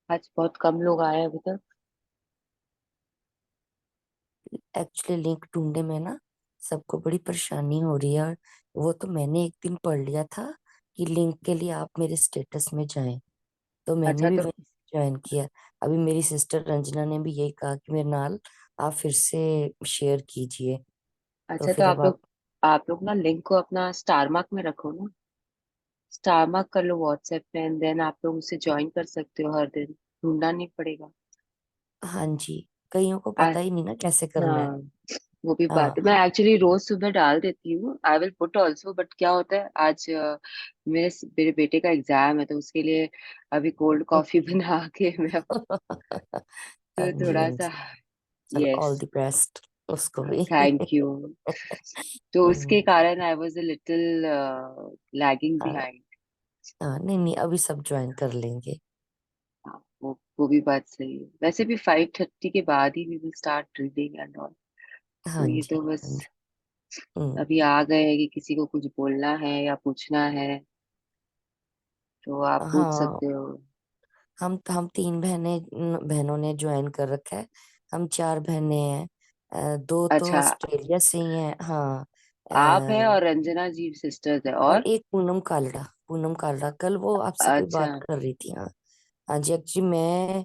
आज बहुत कम लोग आए हैं अभी तक। एक्चुअली लिंक ढूंढने में ना सबको बड़ी परेशानी हो रही है। और वो तो मैंने एक दिन पढ़ लिया था कि लिंक के लिए आप मेरे स्टेटस में जाएं, तो मैंने अच्छा भी तो वही ज्वाइन किया। अभी मेरी सिस्टर रंजना ने भी यही कहा कि मेरे नाल आप फिर से शेयर कीजिए। तो अच्छा तो फिर अब आप लोग ना लिंक को अपना स्टार मार्क में रखो ना। स्टार मार्क कर लो व्हाट्सएप पे एंड देन आप लोग उसे ज्वाइन कर सकते हो हर दिन। ढूंढना नहीं पड़ेगा। हाँ जी, कईयों को आ, पता ही नहीं ना कैसे करना है। हाँ, वो भी बात है। हाँ मैं एक्चुअली रोज सुबह डाल देती हूँ, I will put also, but क्या होता है आज मेरे बेटे का एग्जाम है तो उसके लिए अभी कोल्ड कॉफी ओके। बना के मैं हाँ तो जी, थोड़ा हाँ सा। जी। चलो, ऑल यस। द बेस्ट उसको भी। Thank you. तो उसके हम्म, कारण I was a little lagging हाँ बिहाइंड। हाँ, नहीं नहीं, अभी सब ज्वाइन कर लेंगे। वो भी बात सही है। वैसे भी 5:30 के बाद ही we will start reading and all. हाँ तो ये जी, तो बस हाँ जी। हम्म। अभी आ गए हैं कि किसी को कुछ बोलना है या पूछना है तो आप पूछ हाँ, सकते हो। हम तीन बहनों ने ज्वाइन कर रखा है। हम चार बहनें हैं। दो तो अच्छा, ऑस्ट्रेलिया से ही हैं, हाँ। आप है और रंजना जी सिस्टर्स है और और। एक पूनम कालड़ा कल वो आपसे कोई अच्छा, बात कर रही थी, हाँ। हाँ जी, एक्चुअली मैं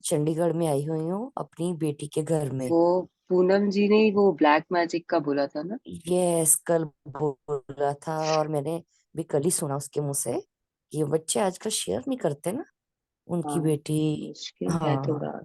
चंडीगढ़ में आई हुई हूँ अपनी बेटी के घर में। वो पूनम जी ने ही वो ब्लैक मैजिक का बोला था ना। यस, कल बोला था और मैंने भी कल ही सुना उसके मुंह से कि बच्चे आजकल शेयर नहीं करते ना, उनकी हाँ, बेटी। मुश्किल है हाँ थोड़ा।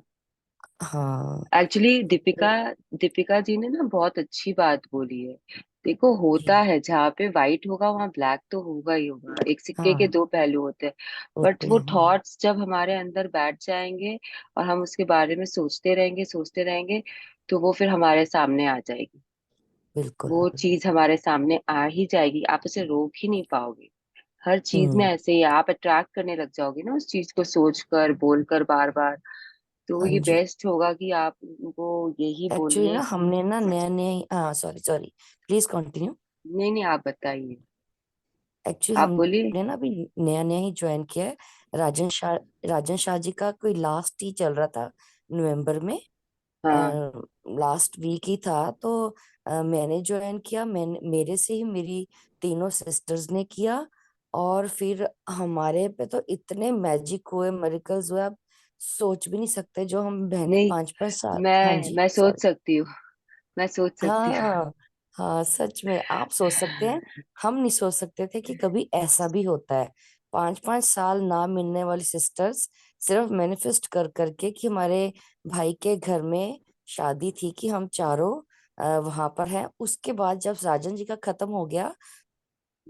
हाँ। एक्चुअली दीपिका तो दीपिका जी ने ना बहुत अच्छी बात बोली है। देखो, होता जी, है जहाँ पे वाइट होगा वहाँ ब्लैक तो होगा ही होगा, एक सिक्के के हाँ, दो पहलू होते हैं। बट होते वो हैं, हाँ। थॉट्स जब हमारे अंदर बैठ जाएंगे और हम उसके बारे में सोचते रहेंगे तो वो फिर हमारे सामने आ जाएगी। बिल्कुल। वो चीज हमारे सामने आ ही जाएगी, आप उसे रोक ही नहीं पाओगे। हर चीज में हम्म। ऐसे ही आप अट्रैक्ट करने लग जाओगे ना उस चीज को सोच कर बोल कर बार बार। तो हाँ ये जी, बेस्ट होगा कि आप उनको यही एक्चुअली बोलिए ना कि हमने ना नया नया, हाँ, सॉरी सॉरी, प्लीज कंटिन्यू। नहीं नहीं, आप बताइए। एक्चुअली आप बोलिए। हमने ना अभी नया नया ही ज्वाइन किया है। राजन शाह जी का कोई लास्ट ही चल रहा था नवंबर में। हाँ। लास्ट वीक ही था, तो मैंने ज्वाइन किया। मैंने मेरे से ही मेरी तीनों सिस्टर्स ने किया। और फिर हमारे पे तो इतने मैजिक हुए, मिरेकल्स हुए, आप सोच भी नहीं सकते। जो हम बहनें नहीं, 5 5 साल, हाँ मैं जी, मैं सोच सॉरी। सकती हूँ। मैं सोच सकती हूँ। हाँ हाँ, सच में आप सोच सकते हैं। हम नहीं सोच सकते थे कि कभी ऐसा भी होता है। 5 5 साल ना मिलने वाली सिस्टर्स सिर्फ मैनिफेस्ट कर करके कि हमारे भाई के घर में शादी थी कि हम चारों वहां पर हैं। उसके बाद जब राजन जी का खत्म हो गया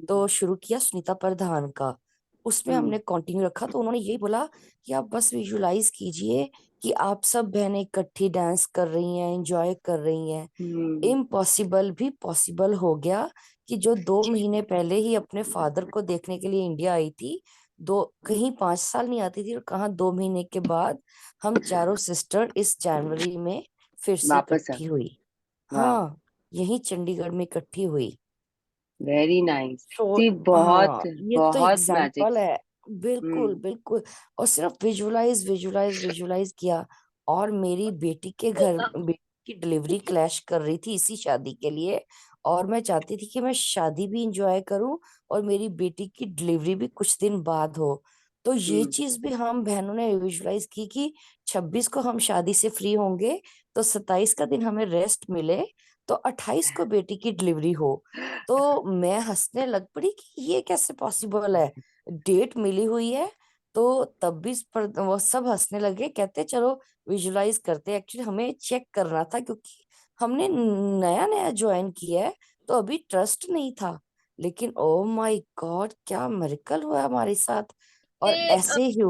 तो शुरू किया सुनीता प्रधान का। उसमें हमने हम्म। कंटिन्यू रखा, तो उन्होंने यही बोला कि आप बस विजुलाइज कीजिए कि आप सब बहनें इकट्ठी डांस कर रही हैं, एंजॉय कर रही हैं। हम्म। इम्पॉसिबल भी पॉसिबल हो गया कि जो 2 महीने पहले ही अपने फादर को देखने के लिए इंडिया आई थी, दो कहीं 5 साल नहीं आती थी, और कहाँ 2 महीने के बाद हम चारों सिस्टर इस जनवरी में फिर से वापस आ इकट्ठी गए। हुई। वाह। हाँ, यही चंडीगढ़ में इकट्ठी हुई। Very nice. तो सी, बहुत हाँ, ये तो बहुत मैजिक। एग्जाम्पल है। बिल्कुल हम्म। बिल्कुल। और सिर्फ विजुलाइज विजुलाइज विजुलाइज किया। और मेरी बेटी के घर बेटी की डिलीवरी क्लैश कर रही थी इसी शादी के लिए। और मैं चाहती थी कि मैं शादी भी इंजॉय करूं और मेरी बेटी की डिलीवरी भी कुछ दिन बाद हो। तो ये हम्म। चीज भी हम बहनों ने विजुलाइज की कि 26 को हम शादी से फ्री होंगे, तो 27 का दिन हमें रेस्ट मिले, तो 28 को बेटी की डिलीवरी हो। तो मैं हंसने लग पड़ी कि ये कैसे पॉसिबल है, डेट मिली हुई है। तो तब भी वो सब हंसने लगे, कहते चलो विजुलाइज करते। एक्चुअली हमें चेक करना था क्योंकि हमने नया नया ज्वाइन किया है, तो अभी ट्रस्ट नहीं था। लेकिन ओ माय गॉड, क्या मिरेकल हुआ हमारे साथ। और ये ऐसे ही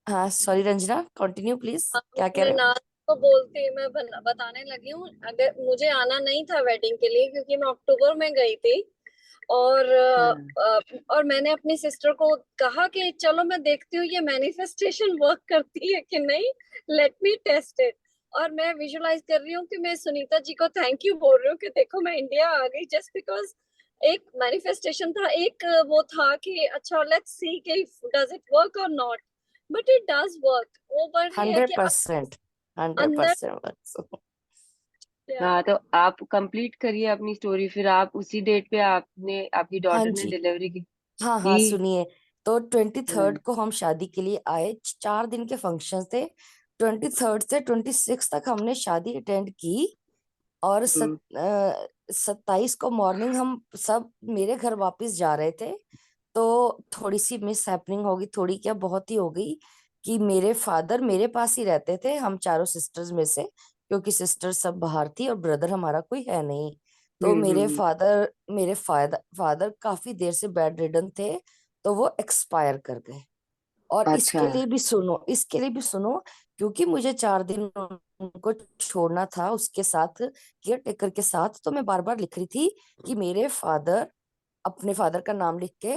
हाँ, सॉरी रंजना, कंटिन्यू प्लीज, क्या कह मैं रहे हो। नाज को बोलती मैं बताने लगी हूँ। अगर मुझे आना नहीं था वेडिंग के लिए क्योंकि मैं अक्टूबर में गई थी। और हाँ। और मैंने अपनी सिस्टर को कहा कि चलो मैं देखती हूँ ये मैनिफेस्टेशन वर्क करती है कि नहीं, लेट मी टेस्ट इट। और मैं विजुलाइज कर रही हूँ कि मैं सुनीता जी को थैंक यू बोल रही हूँ कि देखो मैं इंडिया आ गई जस्ट बिकॉज एक मैनिफेस्टेशन था। एक वो था कि अच्छा लेट्स सी कि डज इट वर्क और not. But it does work. वो बट ये है कि आप 100%, हंड्रेड अंदर परसेंट हाँ, तो आप कंप्लीट करिए अपनी स्टोरी, फिर आप उसी डेट पे आपने आपकी हाँ डॉटर ने जी, डिलीवरी की हाँ हाँ की? सुनिए। तो 23rd हम्म। को हम शादी के लिए आए, 4 दिन के फंक्शन थे। 23rd से 26 तक हमने शादी अटेंड की। और 27 को मॉर्निंग हम सब मेरे घर वापस जा रहे थे। तो थोड़ी सी मिस हैपनिंग होगी, थोड़ी क्या बहुत ही हो गई, कि मेरे फादर मेरे पास ही रहते थे, हम चारों सिस्टर्स में से, क्योंकि सिस्टर सब बाहर थी और ब्रदर हमारा कोई है नहीं। तो हम्म। मेरे फादर फादर काफी देर से बेड रिडन थे, तो वो एक्सपायर कर गए। और अच्छा। इसके लिए भी सुनो, क्योंकि मुझे 4 दिन उनको छोड़ना था उसके साथ, केयर टेकर के साथ, तो मैं बार बार लिख रही थी कि मेरे फादर, अपने फादर का नाम लिख के,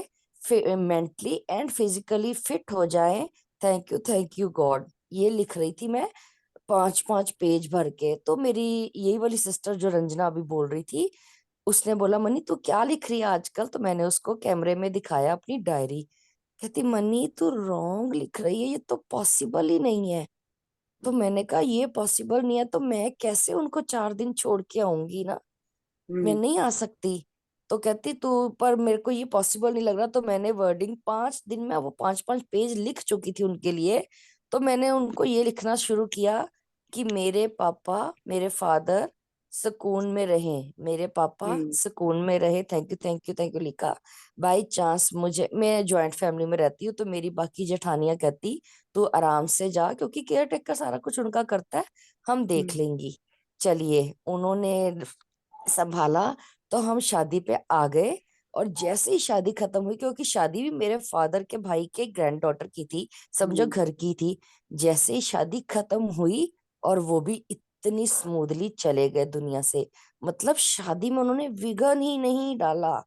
मेंटली एंड फिजिकली फिट हो जाएं। थैंक यू गॉड, ये लिख रही थी मैं, 5-5 पेज भर के। तो मेरी यही वाली सिस्टर जो रंजना अभी बोल रही थी, उसने बोला, मनी तू क्या लिख रही है आजकल? तो मैंने उसको कैमरे में दिखाया अपनी डायरी। कहती, मनी तू रॉन्ग लिख रही है, ये तो पॉसिबल ही नहीं है। तो मैंने कहा ये पॉसिबल नहीं है तो मैं कैसे उनको 4 दिन छोड़ के आऊंगी ना, मैं हम्म। नहीं आ सकती। तो कहती तू, पर मेरे को ये पॉसिबल नहीं लग रहा। तो मैंने वर्डिंग 5 दिन में वो 5-5 पेज लिख चुकी थी उनके लिए। तो मैंने उनको ये लिखना शुरू किया कि मेरे पापा, मेरे फादर सुकून में रहें, मेरे पापा हम्म। सुकून में रहे, thank you thank you thank you लिखा। बाई चांस मुझे, मैं जॉइंट फैमिली में रहती हूँ, तो मेरी बाकी जेठानियां कहती तू आराम से जा, क्योंकि केयर टेकर सारा कुछ उनका करता है, हम देख हम्म। लेंगी। चलिए, उन्होंने संभाला। तो हम शादी पे आ गए। और जैसे ही शादी खत्म हुई, क्योंकि शादी भी मेरे फादर के भाई के ग्रैंड डॉटर की थी, समझो हम्म। घर की थी। जैसे ही शादी खत्म हुई, और वो भी इतनी स्मूथली चले गए दुनिया से, मतलब शादी में उन्होंने विघन ही नहीं डाला।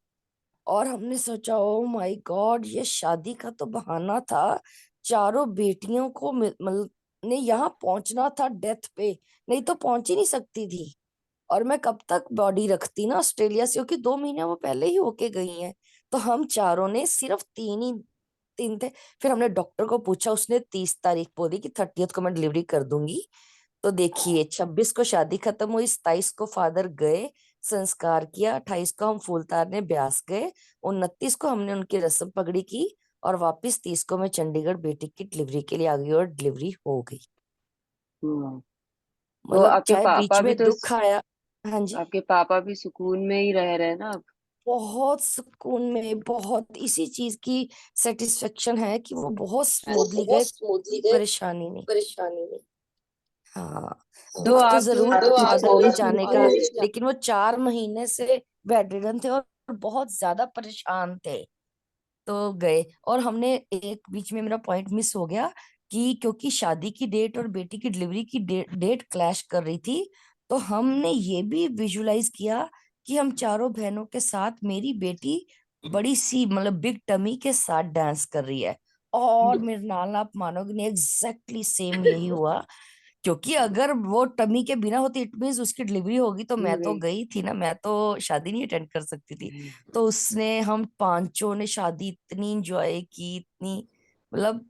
और हमने सोचा, ओ माय गॉड, ये शादी का तो बहाना था, चारों बेटियों को ने यहाँ पहुंचना था डेथ पे, नहीं तो पहुंच ही नहीं सकती थी। और मैं कब तक बॉडी रखती ना ऑस्ट्रेलिया से, क्योंकि 2 महीने वो पहले ही होके गई हैं। तो हम चारों ने सिर्फ 3 थे। फिर हमने डॉक्टर को पूछा, उसने 30 तारीख बोली कि 30th को मैं डिलीवरी कर दूंगी। तो देखिए, 26 को शादी खत्म हुई, 27 को फादर गए, संस्कार किया, 28 को हम फूल तारने ब्यास गए, 29 को हमने उनकी रस्म पगड़ी की, और वापस 30 को मैं चंडीगढ़ बेटी की डिलीवरी के लिए आ गई, और डिलीवरी हो गई। हम्म। तो मतलब चाहे बीच में दुख आया। हाँ जी, आपके पापा भी सुकून में ही रह रहे हैं ना अब? बहुत सुकून में, बहुत इसी चीज की सेटिस्फेक्शन है कि वो बहुत वो स्मूथली बहुत गए, स्मूथली कोई गए, परेशानी नहीं। परेशानी नहीं। हाँ, तो दुख तो आप जो जरूर था तो आप फादर जो के अपने जाने का, फादर के जा- लेकिन वो 4 महीने से बेड रिडन थे और बहुत ज्यादा परेशान थे। तो गए। और हमने एक बीच में मेरा पॉइंट मिस हो गया, कि क्योंकि शादी की डेट और बेटी की डिलीवरी की डेट क्लैश कर रही थी, तो हमने ये भी विजुलाइज किया कि हम चारों बहनों के साथ मेरी बेटी बड़ी सी, मतलब बिग टमी के साथ डांस कर रही है। और मेरे नाल आप मानोगे नहीं, एग्जैक्टली सेम यही हुआ। क्योंकि अगर वो टमी के बिना होती, इट मीन्स उसकी डिलीवरी होगी, तो मैं तो नहीं। गई थी ना, मैं तो शादी नहीं अटेंड कर सकती थी। तो उसने, हम पांचों ने शादी इतनी इंजॉय की, इतनी, मतलब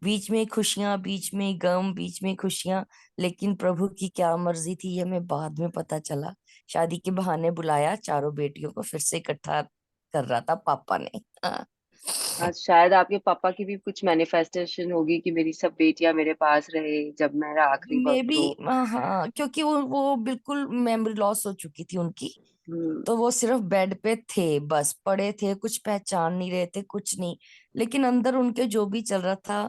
बीच में खुशियां, बीच में गम, बीच में खुशियां। लेकिन प्रभु की क्या मर्जी थी, ये हमें बाद में पता चला। शादी के बहाने बुलाया, चारों बेटियों को फिर से इकट्ठा कर रहा था पापा ने। हाँ। आज शायद आपके पापा की भी कुछ मैनिफेस्टेशन होगी कि मेरी सब बेटियां मेरे पास रहे जब मेरा आखिरी मे वक्त बी, हो। हाँ, क्योंकि वो बिल्कुल मेमोरी लॉस हो चुकी थी उनकी। हम्म। तो वो सिर्फ बेड पे थे, बस पड़े थे, कुछ पहचान नहीं रहे थे, कुछ नहीं। लेकिन अंदर उनके जो भी चल रहा था,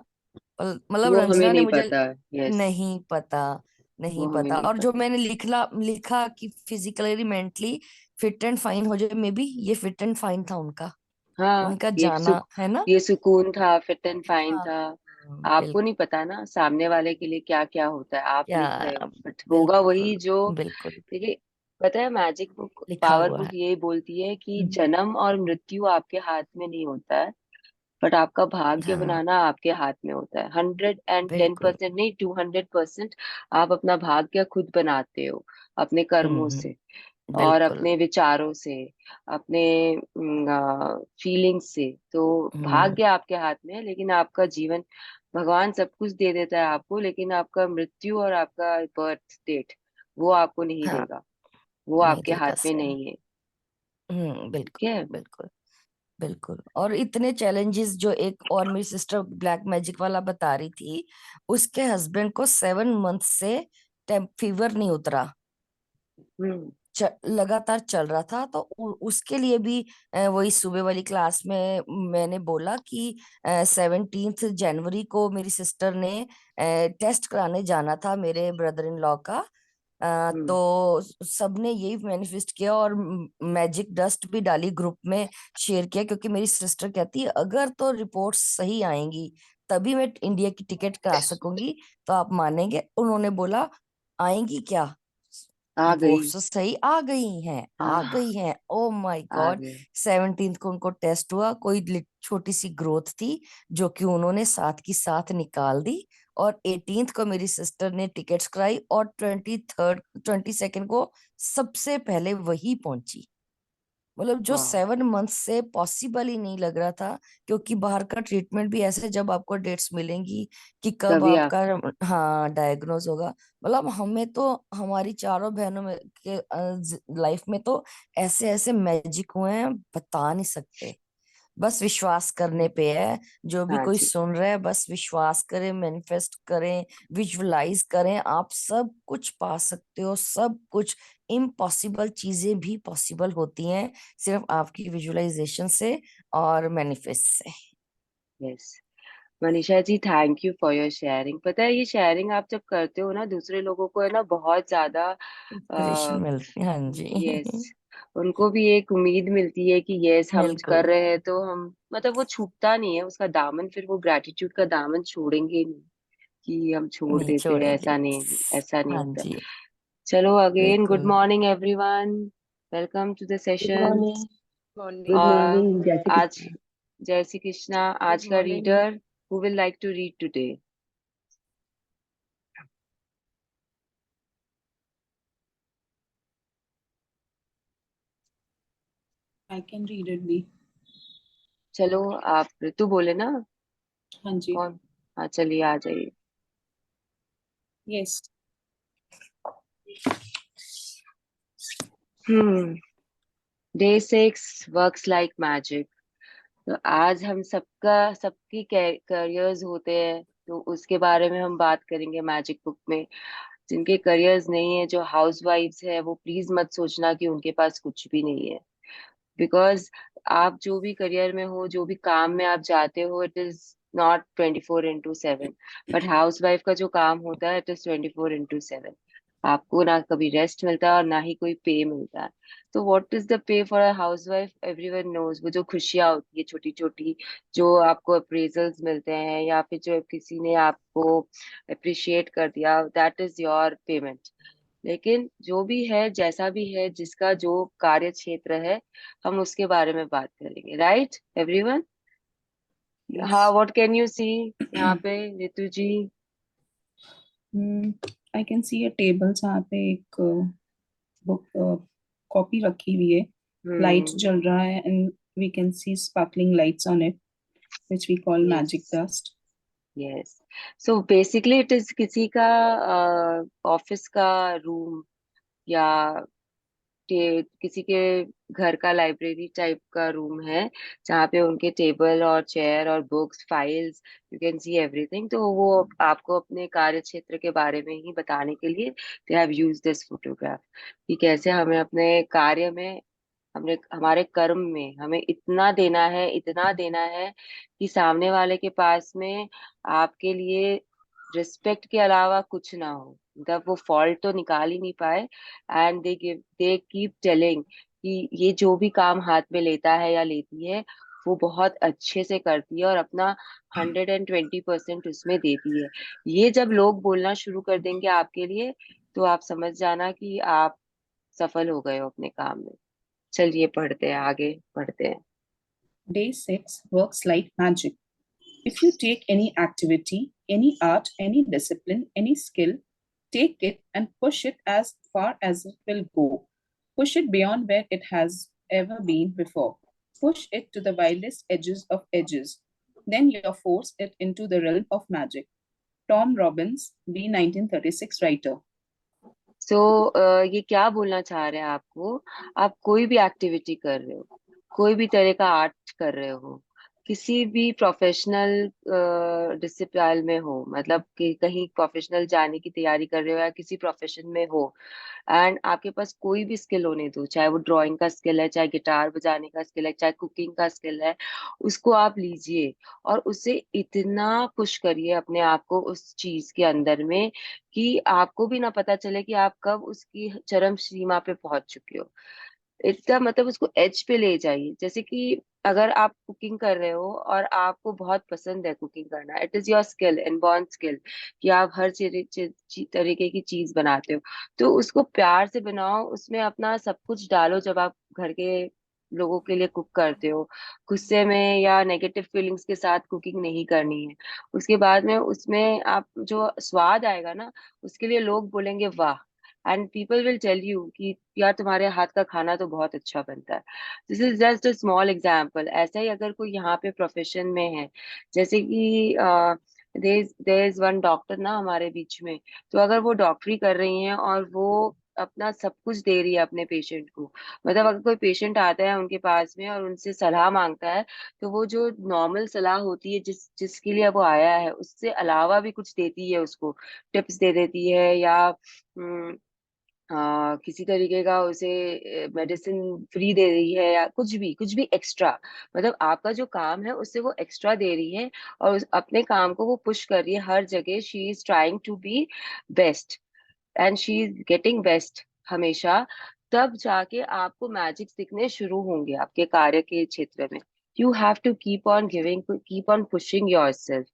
मतलब वो हमें रंजना ने नहीं मुझे, पता। यस। नहीं पता, वो नहीं हमें पता। नहीं और जो पता। मैंने लिखा कि physically mentally fit and fine हो जाए, मे बी ये फिट एंड फाइन था उनका, हाँ, उनका जाना है ना। ये सुकून था, फिट एंड फाइन हाँ, था। आपको नहीं बिल्कुल। पता ना सामने वाले के लिए क्या क्या होता है, आप क्या, लिख रहे हो बट होगा बिल्कुल, वही जो। बिल्कुल देखिए, पता है मैजिक बुक, लिखा पावर हुआ बुक है। ये बोलती है कि हम्म, जन्म और मृत्यु आपके हाथ में नहीं होता है, बट आपका भाग्य हाँ, बनाना आपके हाथ में होता है। 110% बिल्कुल, नहीं, 200% आप अपना भाग्य खुद बनाते हो, अपने कर्मों से और बिल्कुल। अपने विचारों से, अपने फीलिंग्स से। तो हम्म, भाग्य आपके हाथ में है, लेकिन आपका जीवन भगवान सब कुछ दे देता है आपको, लेकिन आपका मृत्यु और आपका बर्थ डेट वो आपको नहीं हाँ, देगा, वो नहीं आपके हाथ देता, में सही। नहीं है। बिल्कुल, ठीक है। बिल्कुल, बिल्कुल। और इतने चैलेंजेस जो एक और मेरी सिस्टर ब्लैक मैजिक वाला बता रही थी, उसके हस्बैंड को 7 मंथ से फीवर नहीं उतरा, हम्म। लगातार चल रहा था। तो उसके लिए भी वही सुबह वाली क्लास में मैंने बोला कि 17 जनवरी को मेरी सिस्टर ने टेस्ट कराने जाना था मेरे ब्रदर इन लॉ का। हम्म। तो सबने यही मैनिफेस्ट किया और मैजिक डस्ट भी डाली ग्रुप में, शेयर किया, क्योंकि मेरी सिस्टर कहती है अगर तो रिपोर्ट्स सही आएंगी तभी मैं इंडिया की टिकट करा सकूंगी। तो आप मानेंगे, उन्होंने बोला आएंगी क्या, आ रिपोर्ट्स गई। तो सही आ गई हैं, आ हाँ, गई हैं। Oh my ah God. गई। 17 को उनको टेस्ट हुआ, कोई छोटी सी ग्रोथ थी जो कि उन्होंने साथ की साथ निकाल दी। और 18 को मेरी सिस्टर ने टिकट्स कराई और 22 को सबसे पहले वही पहुंची। मतलब जो वाह। 7 मंथ से पॉसिबल ही नहीं लग रहा था, क्योंकि बाहर का ट्रीटमेंट भी ऐसे जब आपको डेट्स मिलेंगी कि कब तभी आप। आपका, हाँ, डायग्नोज होगा। मतलब हमें तो हमारी चारों बहनों में के लाइफ में तो ऐसे ऐसे मैजिक हुए हैं, बता नहीं सकते। बस विश्वास करने पे है। जो भी हाँ कोई जी। सुन रहा है बस विश्वास करें, मैनिफेस्ट करें, विजुअलाइज करें, आप सब कुछ पा सकते हो, सब कुछ। इम्पॉसिबल चीजें भी पॉसिबल होती हैं सिर्फ आपकी विजुअलाइजेशन से और मैनिफेस्ट से। Yes. Manisha ji, thank you for your sharing. पता है, ये शेयरिंग आप जब करते हो ना दूसरे लोगों को, है ना, बहुत ज्यादा इंस्पिरेशन मिलती है, हाँ यस, जी। उनको भी एक उम्मीद मिलती है कि यस हम बिल्कुल, कर रहे हैं तो हम, मतलब वो छूटता नहीं है उसका दामन, फिर वो ग्रेटिट्यूड का दामन छोड़ेंगे नहीं कि हम छोड़ नहीं देते हैं, छोड़ेंगे। ऐसा नहीं, ऐसा नहीं हाँ होता। जी, चलो, अगेन गुड बिल्कुल। Morning everyone, welcome to the good session. Morning. Good और मॉर्निंग, जय श्री आज, कृष्ण। जय श्री कृष्णा। गुड आज का morning. Reader, who will like to read today? I can read it भी। चलो, आप ऋतु बोले ना? हाँ जी। कौन? हाँ, चलिए आ जाइए। Yes. Hmm. Day 6 works like magic. तो आज हम सबकी करियर्स होते हैं, तो उसके बारे में हम बात करेंगे मैजिक बुक में। जिनके करियर्स नहीं है, जो हाउस वाइफ्स है, वो प्लीज मत सोचना कि उनके पास कुछ भी नहीं है। बिकॉज आप जो भी करियर में हो, जो भी काम में आप जाते हो, it is not 24/7। But house wife का जो काम होता है, इट इज 24/7। आपको ना कभी रेस्ट मिलता है और ना ही कोई पे मिलता है। तो what is the pay for a house wife? Everyone knows. वो जो खुशियां होती है छोटी छोटी, जो आपको अप्रेजल्स मिलते हैं, या फिर जो किसी ने आपको अप्रिशिएट कर दिया, दैट इज योर पेमेंट। लेकिन जो भी है, जैसा भी है, जिसका जो कार्य क्षेत्र है, हम उसके बारे में बात करेंगे, राइट एवरीवन? यस। हाँ, व्हाट कैन यू सी यहाँ पे, Ritu ji? I can see a table जहाँ पे एक बुक कॉपी रखी हुई है। Light hmm. जल रहा है and we can see sparkling lights on it which we call yes. Magic dust. Yes. So basically it is किसी का ऑफिस का रूम, या किसी के घर का लाइब्रेरी टाइप का रूम है, जहाँ पे उनके टेबल और चेयर और books, files, you can see everything. तो वो आपको अपने कार्य क्षेत्र के बारे में ही बताने के लिए they have use this photograph, कि कैसे हमें अपने कार्य में, हमने हमारे कर्म में हमें इतना देना है, इतना देना है कि सामने वाले के पास में आपके लिए रिस्पेक्ट के अलावा कुछ ना हो, मतलब वो फॉल्ट तो निकाल ही नहीं पाए। एंड दे कीप टेलिंग कि ये जो भी काम हाथ में लेता है या लेती है, वो बहुत अच्छे से करती है और अपना 120% उसमें देती है। ये जब लोग बोलना शुरू कर देंगे आपके लिए, तो आप समझ जाना कि आप सफल हो गए हो अपने काम में। चलिए पढ़ते हैं, आगे पढ़ते हैं। Day 6 works like magic. If you take any activity, any art, any discipline, any skill, take it and push it as far as it will go. Push it beyond where it has ever been before. Push it to the wildest edges of edges. then you force it into the realm of magic. Tom Robbins, B. 1936 writer. सो ये क्या बोलना चाह रहे हैं आपको? आप कोई भी एक्टिविटी कर रहे हो, कोई भी तरह का आर्ट कर रहे हो, किसी भी प्रोफेशनल डिसिप्लिन में हो, मतलब कि कहीं प्रोफेशनल जाने की तैयारी कर रहे हो या किसी प्रोफेशन में हो, एंड आपके पास कोई भी स्किल होने दो, चाहे वो ड्राइंग का स्किल है, चाहे गिटार बजाने का स्किल है, चाहे कुकिंग का स्किल है, उसको आप लीजिए और उसे इतना पुश करिए अपने आप को उस चीज के अंदर में कि आपको भी ना पता चले कि आप कब उसकी चरम सीमा पे पहुंच चुके हो। इसका मतलब उसको एज पे ले जाइए। जैसे कि अगर आप कुकिंग कर रहे हो और आपको बहुत पसंद है कुकिंग करना, it is your skill, inborn skill, कि आप हर तरीके की चीज बनाते हो, तो उसको प्यार से बनाओ, उसमें अपना सब कुछ डालो। जब आप घर के लोगों के लिए कुक करते हो, गुस्से में या नेगेटिव फीलिंग्स के साथ कुकिंग नहीं करनी है। उसके बाद में उसमें आप जो स्वाद आएगा ना, उसके लिए लोग बोलेंगे वाह, and people will tell you कि यार तुम्हारे हाथ का खाना तो बहुत अच्छा बनता है। This is just a small example. ऐसा ही अगर कोई यहाँ पे प्रोफेशन में है, जैसे कि देयर इज वन डॉक्टर ना हमारे बीच में, तो अगर वो डॉक्टरी कर रही हैं और वो अपना सब कुछ दे रही है अपने पेशेंट को, मतलब अगर कोई पेशेंट आता है उनके पास में और उनसे सलाह मांगता है, तो वो जो नॉर्मल सलाह होती है जिसके लिए वो आया है, उससे अलावा भी कुछ देती है, उसको टिप्स दे देती है, या किसी तरीके का उसे मेडिसिन फ्री दे रही है, या कुछ भी एक्स्ट्रा, मतलब आपका जो काम है उससे वो एक्स्ट्रा दे रही है और अपने काम को वो पुश कर रही है हर जगह। She is trying to be best and she is getting best हमेशा। तब जाके आपको मैजिक दिखने शुरू होंगे आपके कार्य के क्षेत्र में। You have to keep on giving, keep on pushing your self.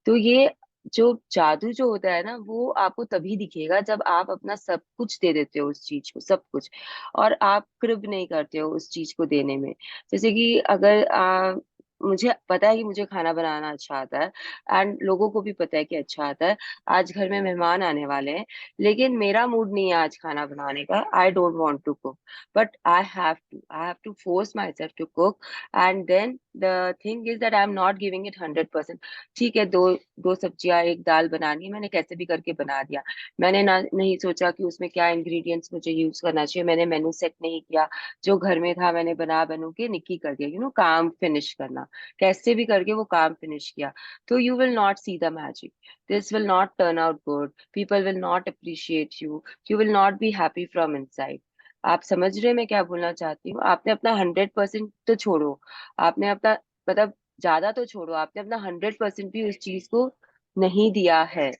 तो ये जो जादू जो होता है ना, वो आपको तभी दिखेगा जब आप अपना सब कुछ दे देते हो उस चीज को, सब कुछ, और आप कृप नहीं करते हो उस चीज को देने में। जैसे कि अगर मुझे पता है कि मुझे खाना बनाना अच्छा आता है, एंड लोगों को भी पता है कि अच्छा आता है। आज घर में मेहमान आने वाले हैं, लेकिन मेरा मूड नहीं है आज खाना बनाने का। I don't want to cook, but I have to force my self to cook. And then the thing is that I am not giving it 100%। ठीक है, दो दो सब्जियां एक दाल बनानी है, मैंने कैसे भी करके बना दिया। मैंने ना नहीं सोचा कि उसमें क्या इंग्रेडिएंट्स मुझे यूज करना चाहिए, मैंने मेनू सेट नहीं किया, जो घर में था मैंने बना बनू के निक्की कर दिया। काम फिनिश करना, कैसे भी करके वो काम फिनिश किया। तो you will not see the magic, this will not turn out good, people will not appreciate you, you will not be happy from inside। आप समझ रहे हैं मैं क्या बोलना चाहती हूँ? आपने अपना 100% तो छोड़ो, आपने अपना, मतलब ज्यादा तो छोड़ो, आपने अपना 100% भी उस चीज को नहीं दिया है।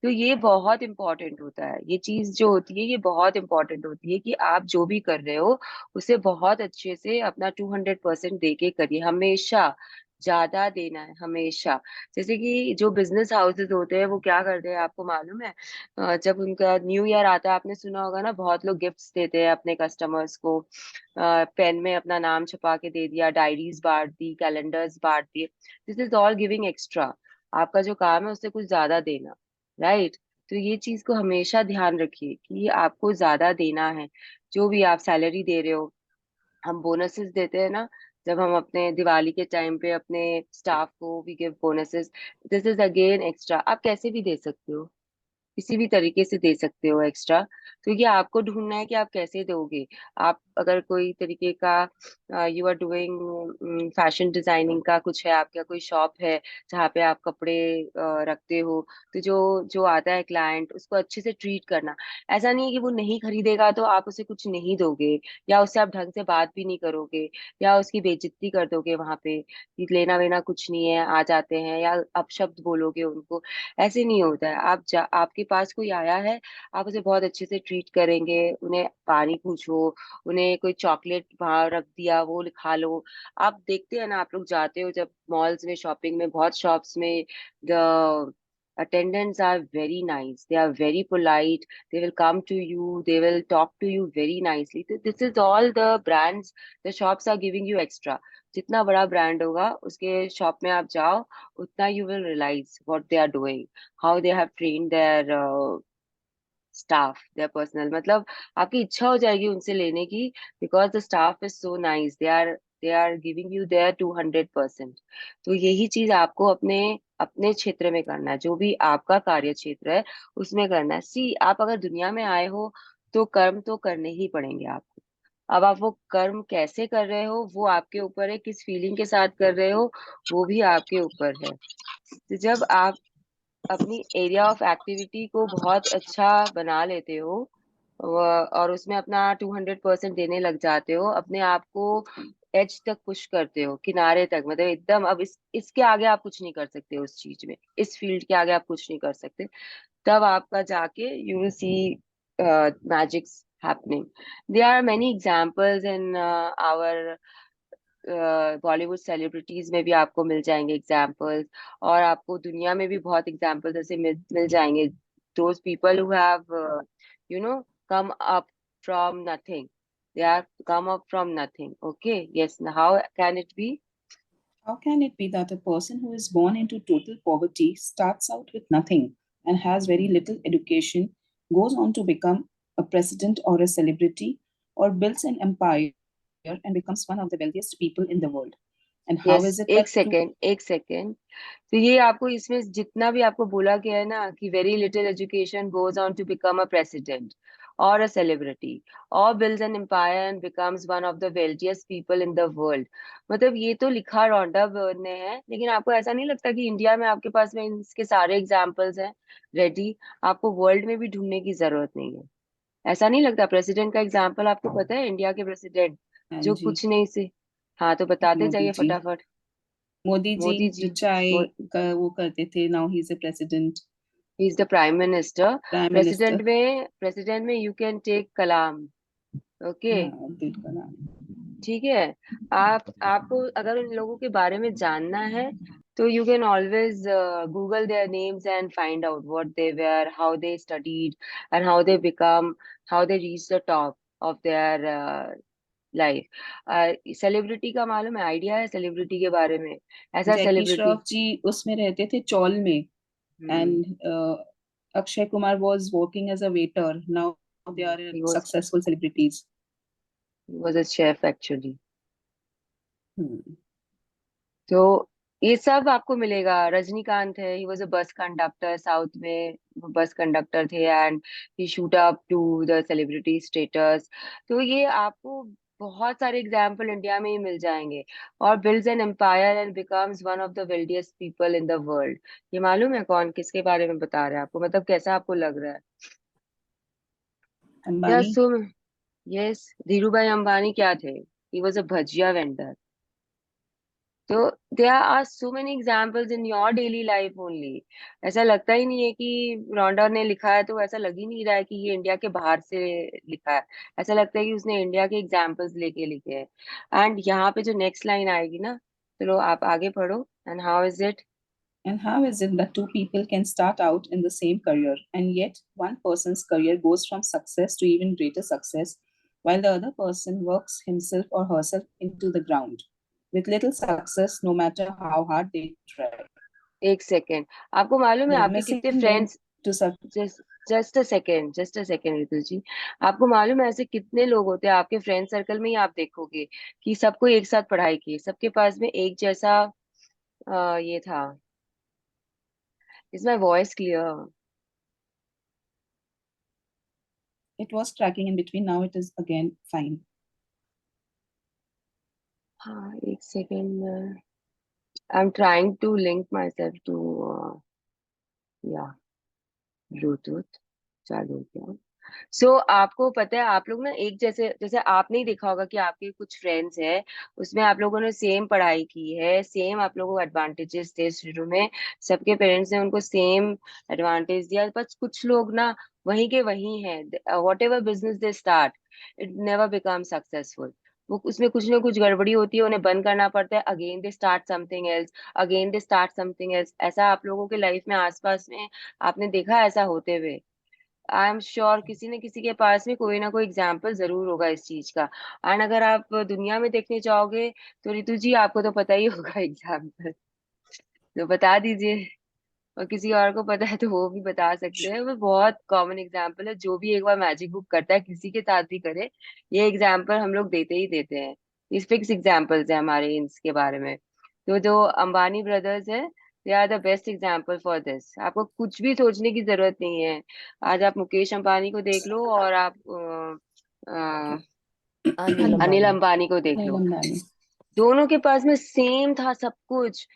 तो ये बहुत इंपॉर्टेंट होता है, ये चीज जो होती है ये बहुत इंपॉर्टेंट होती है कि आप जो भी कर रहे हो उसे बहुत अच्छे से अपना 200% दे के करिए। हमेशा ज्यादा देना है, हमेशा। जैसे कि जो बिजनेस हाउसेस होते हैं वो क्या करते हैं आपको मालूम है? जब उनका न्यू ईयर आता है, आपने सुना होगा ना, बहुत लोग गिफ्ट्स देते हैं अपने कस्टमर्स को। पेन में अपना नाम छपा के दे दिया, डायरीज बांट दी, कैलेंडर्स बांट दिए। This is all giving extra. आपका जो काम है उससे कुछ ज्यादा देना, राइट? तो ये चीज को हमेशा ध्यान रखिए कि आपको ज्यादा देना है। जो भी आप सैलरी दे रहे हो, हम बोनसेस देते हैं ना, जब हम अपने दिवाली के टाइम पे अपने स्टाफ को we give bonuses, this is again extra. आप कैसे भी दे सकते हो, किसी भी तरीके से दे सकते हो एक्स्ट्रा। तो ये आपको ढूंढना है कि आप कैसे दोगे। आप अगर कोई तरीके का you are doing fashion designing का कुछ है, आपका कोई शॉप है जहाँ पे आप कपड़े रखते हो, तो जो जो आता है क्लाइंट उसको अच्छे से ट्रीट करना। ऐसा नहीं है कि वो नहीं खरीदेगा तो आप उसे कुछ नहीं दोगे, या उससे आप ढंग से बात भी नहीं करोगे, या उसकी बेइज्जती कर दोगे वहां पे कि लेना वेना कुछ नहीं है, आ जाते हैं, या अपशब्द बोलोगे उनको। ऐसे नहीं होता है। आपके पास कोई आया है, आप उसे बहुत अच्छे से ट्रीट करेंगे, उन्हें पानी पूछो, उन्हें कोई चॉकलेट वहां रख दिया वो खा लो। आप देखते हैं ना, आप लोग जाते हो जब मॉल्स में, शॉपिंग में, बहुत शॉप्स में, the attendants are very nice, they are very polite, they will come to you, they will talk to you very nicely. So this is all the brands, the shops are giving you extra। जितना बड़ा brand होगा उसके shop में आप जाओ, उतना you will realize what they are doing, how they have trained their staff, their personal, मतलब आपकी इच्छा हो जाएगी उनसे लेने की, because the staff is so nice, they are they are giving you their 200%। तो यही चीज आपको अपने अपने क्षेत्र में करना है, जो भी आपका कार्य क्षेत्र है उसमें करना है। सी, आप अगर दुनिया में आए हो तो कर्म तो करने ही पड़ेंगे आपको। अब आप वो कर्म कैसे कर रहे हो वो आपके ऊपर है, किस फीलिंग के साथ कर रहे हो वो भी आपके ऊपर है। तो जब आप अपनी एरिया ऑफ एक्टिविटी को बहुत अच्छा बना लेते हो और उसमें अपना 200% देने लग जाते हो, अपने आप को एज तक पुश करते हो, किनारे तक, मतलब एकदम अब इसके आगे आप कुछ नहीं कर सकते उस चीज में, इस फील्ड के आगे आप कुछ नहीं कर सकते, तब आपका जाके you will see magics happening. There are many examples in our Bollywood celebrities में भी आपको मिल जाएंगे एग्जाम्पल्स, और आपको दुनिया में भी बहुत एग्जाम्पल्स ऐसे मिल जाएंगे। Those people who have you know come up from nothing, they are come up from nothing. Okay, yes, how can it be? How can it be that a person who is born into total poverty starts out with nothing and has very little education, goes on to become a president or a celebrity, or builds an empire and becomes one of the wealthiest people in the world? And how yes, is it एक that two second, एक second. तो ये आपको इसमें जितना भी आपको बोला गया है ना कि very little education goes on to become a president और अ सेलिब्रिटी और builds an empire and becomes one of the wealthiest people in the world, मतलब ये तो लिखा रोंडा बर्न ने है, लेकिन आपको ऐसा नहीं लगता कि इंडिया में आपके पास में इसके सारे एग्जाम्पल्स हैं रेडी? आपको वर्ल्ड में भी ढूंढने की जरूरत नहीं है। ऐसा नहीं लगता? प्रेसिडेंट का एग्जाम्पल आपको पता है, इंडिया के प्रेसिडेंट जो Angie, कुछ नहीं से, हाँ तो बताते Modi जाइए ji? फटाफट। Modi ji, मोदी जी, जो चाय का वो करते थे, now he's a president, he is the prime minister. prime minister. President में you can take Kalam. Okay, हाँ, अब्दुल कलाम. ठीक है। आपको अगर उन लोगों के बारे में जानना है तो you can always Google their names and find out what they were, how they studied and how they become, how they reach the top of their life. Celebrity का मालूम है, आइडिया है सेलिब्रिटी के बारे में? ऐसा जैकी सेलिब्रिटी, श्रॉफ जी उसमें रहते थे चौल में, हम्म, and Akshay Kumar was working as a waiter. Now they are he was successful celebrities. A chef actually. Hmm. तो ये सब आपको मिलेगा। रजनीकांत है, ही was a bus conductor, south में वो बस कंडक्टर थे and he shoot up to the celebrity status. तो ये आपको बहुत सारे एग्जाम्पल इंडिया में ही मिल जाएंगे। और builds an empire and becomes one of the wealthiest people in the world. ये मालूम है कौन किसके बारे में बता रहा है आपको, मतलब कैसा आपको लग रहा है? या Ambani. सुन, यस, धीरू भाई अंबानी क्या थे? He was a bhajiya vendor. तो there are so many examples in your daily life only. ऐसा लगता ही नहीं है कि रॉन्डा ने लिखा है, तो ऐसा लग ही नहीं रहा है कि ये इंडिया के बाहर से लिखा है। ऐसा लगता है कि उसने इंडिया के एग्जाम्पल्स लेके लिखे हैं। एंड यहाँ पे जो नेक्स्ट लाइन आएगी ना, चलो आप आगे पढ़ो। And how is it? And how is it that two people can start out in the same career and yet one person's career goes from success to even greater success while the other person works himself or herself into the ground with little success no matter how hard they try? एक second, आपको मालूम है The आपके missing कितने link friends, to success. Just a second, just a second Ritu ji, आपको मालूम है ऐसे कितने लोग होते हैं आपके फ्रेंड सर्कल में ही, आप देखोगे कि सबको एक साथ पढ़ाई की, सबके पास में एक जैसा ये था। Is my voice clear? It was cracking in between, now it is again fine. हाँ, एक second, I am trying to link my self to, या ब्लूटूथ चालू हो गया। सो आपको पता है आप लोग ना एक जैसे, जैसे आपने ही देखा होगा कि आपके कुछ फ्रेंड्स हैं, उसमें आप लोगों ने सेम पढ़ाई की है, सेम आप लोगों को एडवांटेजेस थे शुरू में, सबके पेरेंट्स ने उनको सेम एडवांटेज दिया, बस कुछ लोग ना वहीं के वहीं हैं। What ever business they start, it never become successful. वो उसमें कुछ ना कुछ गड़बड़ी होती है, उन्हें बंद करना पड़ता है, again they start something else, again they start something else. ऐसा आप लोगों के लाइफ में आसपास में आपने देखा है ऐसा होते हुए? आई एम श्योर किसी न किसी के पास में कोई ना कोई एग्जाम्पल जरूर होगा इस चीज का। एंड अगर आप दुनिया में देखने जाओगे तो रितु जी आपको तो पता ही होगा एग्जाम्पल, तो बता दीजिए। और किसी और को पता है तो वो भी बता सकते हैं, वो बहुत कॉमन एग्जाम्पल है, जो भी एक बार मैजिक बुक करता है किसी के साथ भी करे, ये एग्जाम्पल हम लोग देते ही देते हैं। ये फिक्स एग्जांपल्स है हमारे इसके बारे में। तो जो अंबानी ब्रदर्स है, they are the best example for this. आपको कुछ भी सोचने की जरूरत नहीं है। आज आप मुकेश अंबानी को देख लो और आप अनिल अनिल अंबानी। अंबानी को देख Anil लो, Ambani. दोनों के पास में सेम था सब कुछ।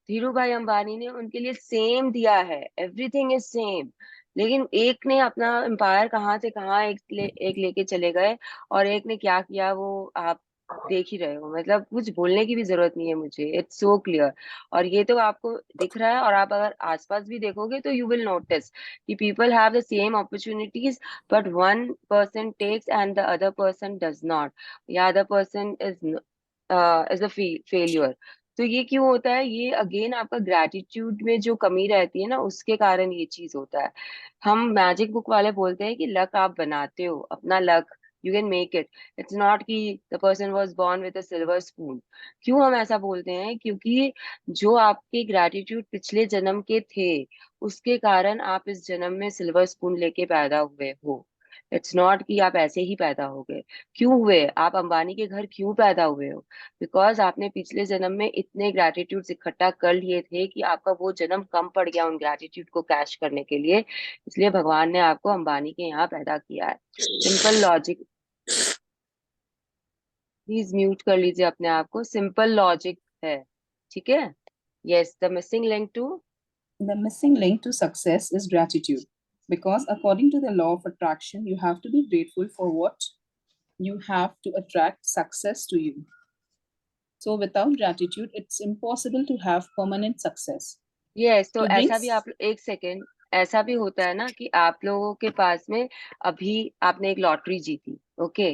धीरू भाई अंबानी ने उनके लिए सेम दिया है, एवरीथिंग इज सेम। लेकिन एक ने अपना एम्पायर कहाँ से कहाँ एक लेके चले गए, और एक ने क्या किया वो आप देख ही रहे हो। मतलब कुछ बोलने की भी जरूरत नहीं है मुझे, इट्स सो क्लियर। और ये तो आपको दिख रहा है, और आप अगर आसपास भी देखोगे तो यू विल नोटिस कि people have the same opportunities, but one person takes and the other person does not, या other person is a failure. तो ये क्यों होता है? ये अगेन आपका ग्रेटिट्यूड में जो कमी रहती है ना, उसके कारण ये चीज होता है। हम मैजिक बुक वाले बोलते हैं कि लक आप बनाते हो, अपना luck you can make it. It's not कि the person was born with a silver spoon. क्यों हम ऐसा बोलते हैं? क्योंकि जो आपके ग्रेटिट्यूड पिछले जन्म के थे, उसके कारण आप इस जन्म में सिल्वर स्पून लेके पैदा हुए हो। इट्स नॉट कि आप ऐसे ही पैदा हो गए। क्यों हुए? आप अंबानी के घर क्यों पैदा हुए हो? बिकॉज आपने पिछले जन्म में इतने ग्रेटिट्यूड इकट्ठा कर लिए थे कि आपका वो जन्म कम पड़ गया उन ग्रेटिट्यूड को कैश करने के लिए। इसलिए भगवान ने आपको अंबानी के यहाँ पैदा किया है। Simple logic. प्लीज म्यूट कर लीजिए अपने आप को। सिंपल लॉजिक है, ठीक है? Yes, the missing link to. The missing link to success is gratitude. Because according to the law of attraction, you have to be grateful for what you have to attract success to you. So without gratitude, it's impossible to have permanent success. Yes, तो To bring ऐसा भी आप एक second, ऐसा भी होता है ना कि आप लोगों के पास में अभी आपने एक लॉटरी जीती, ओके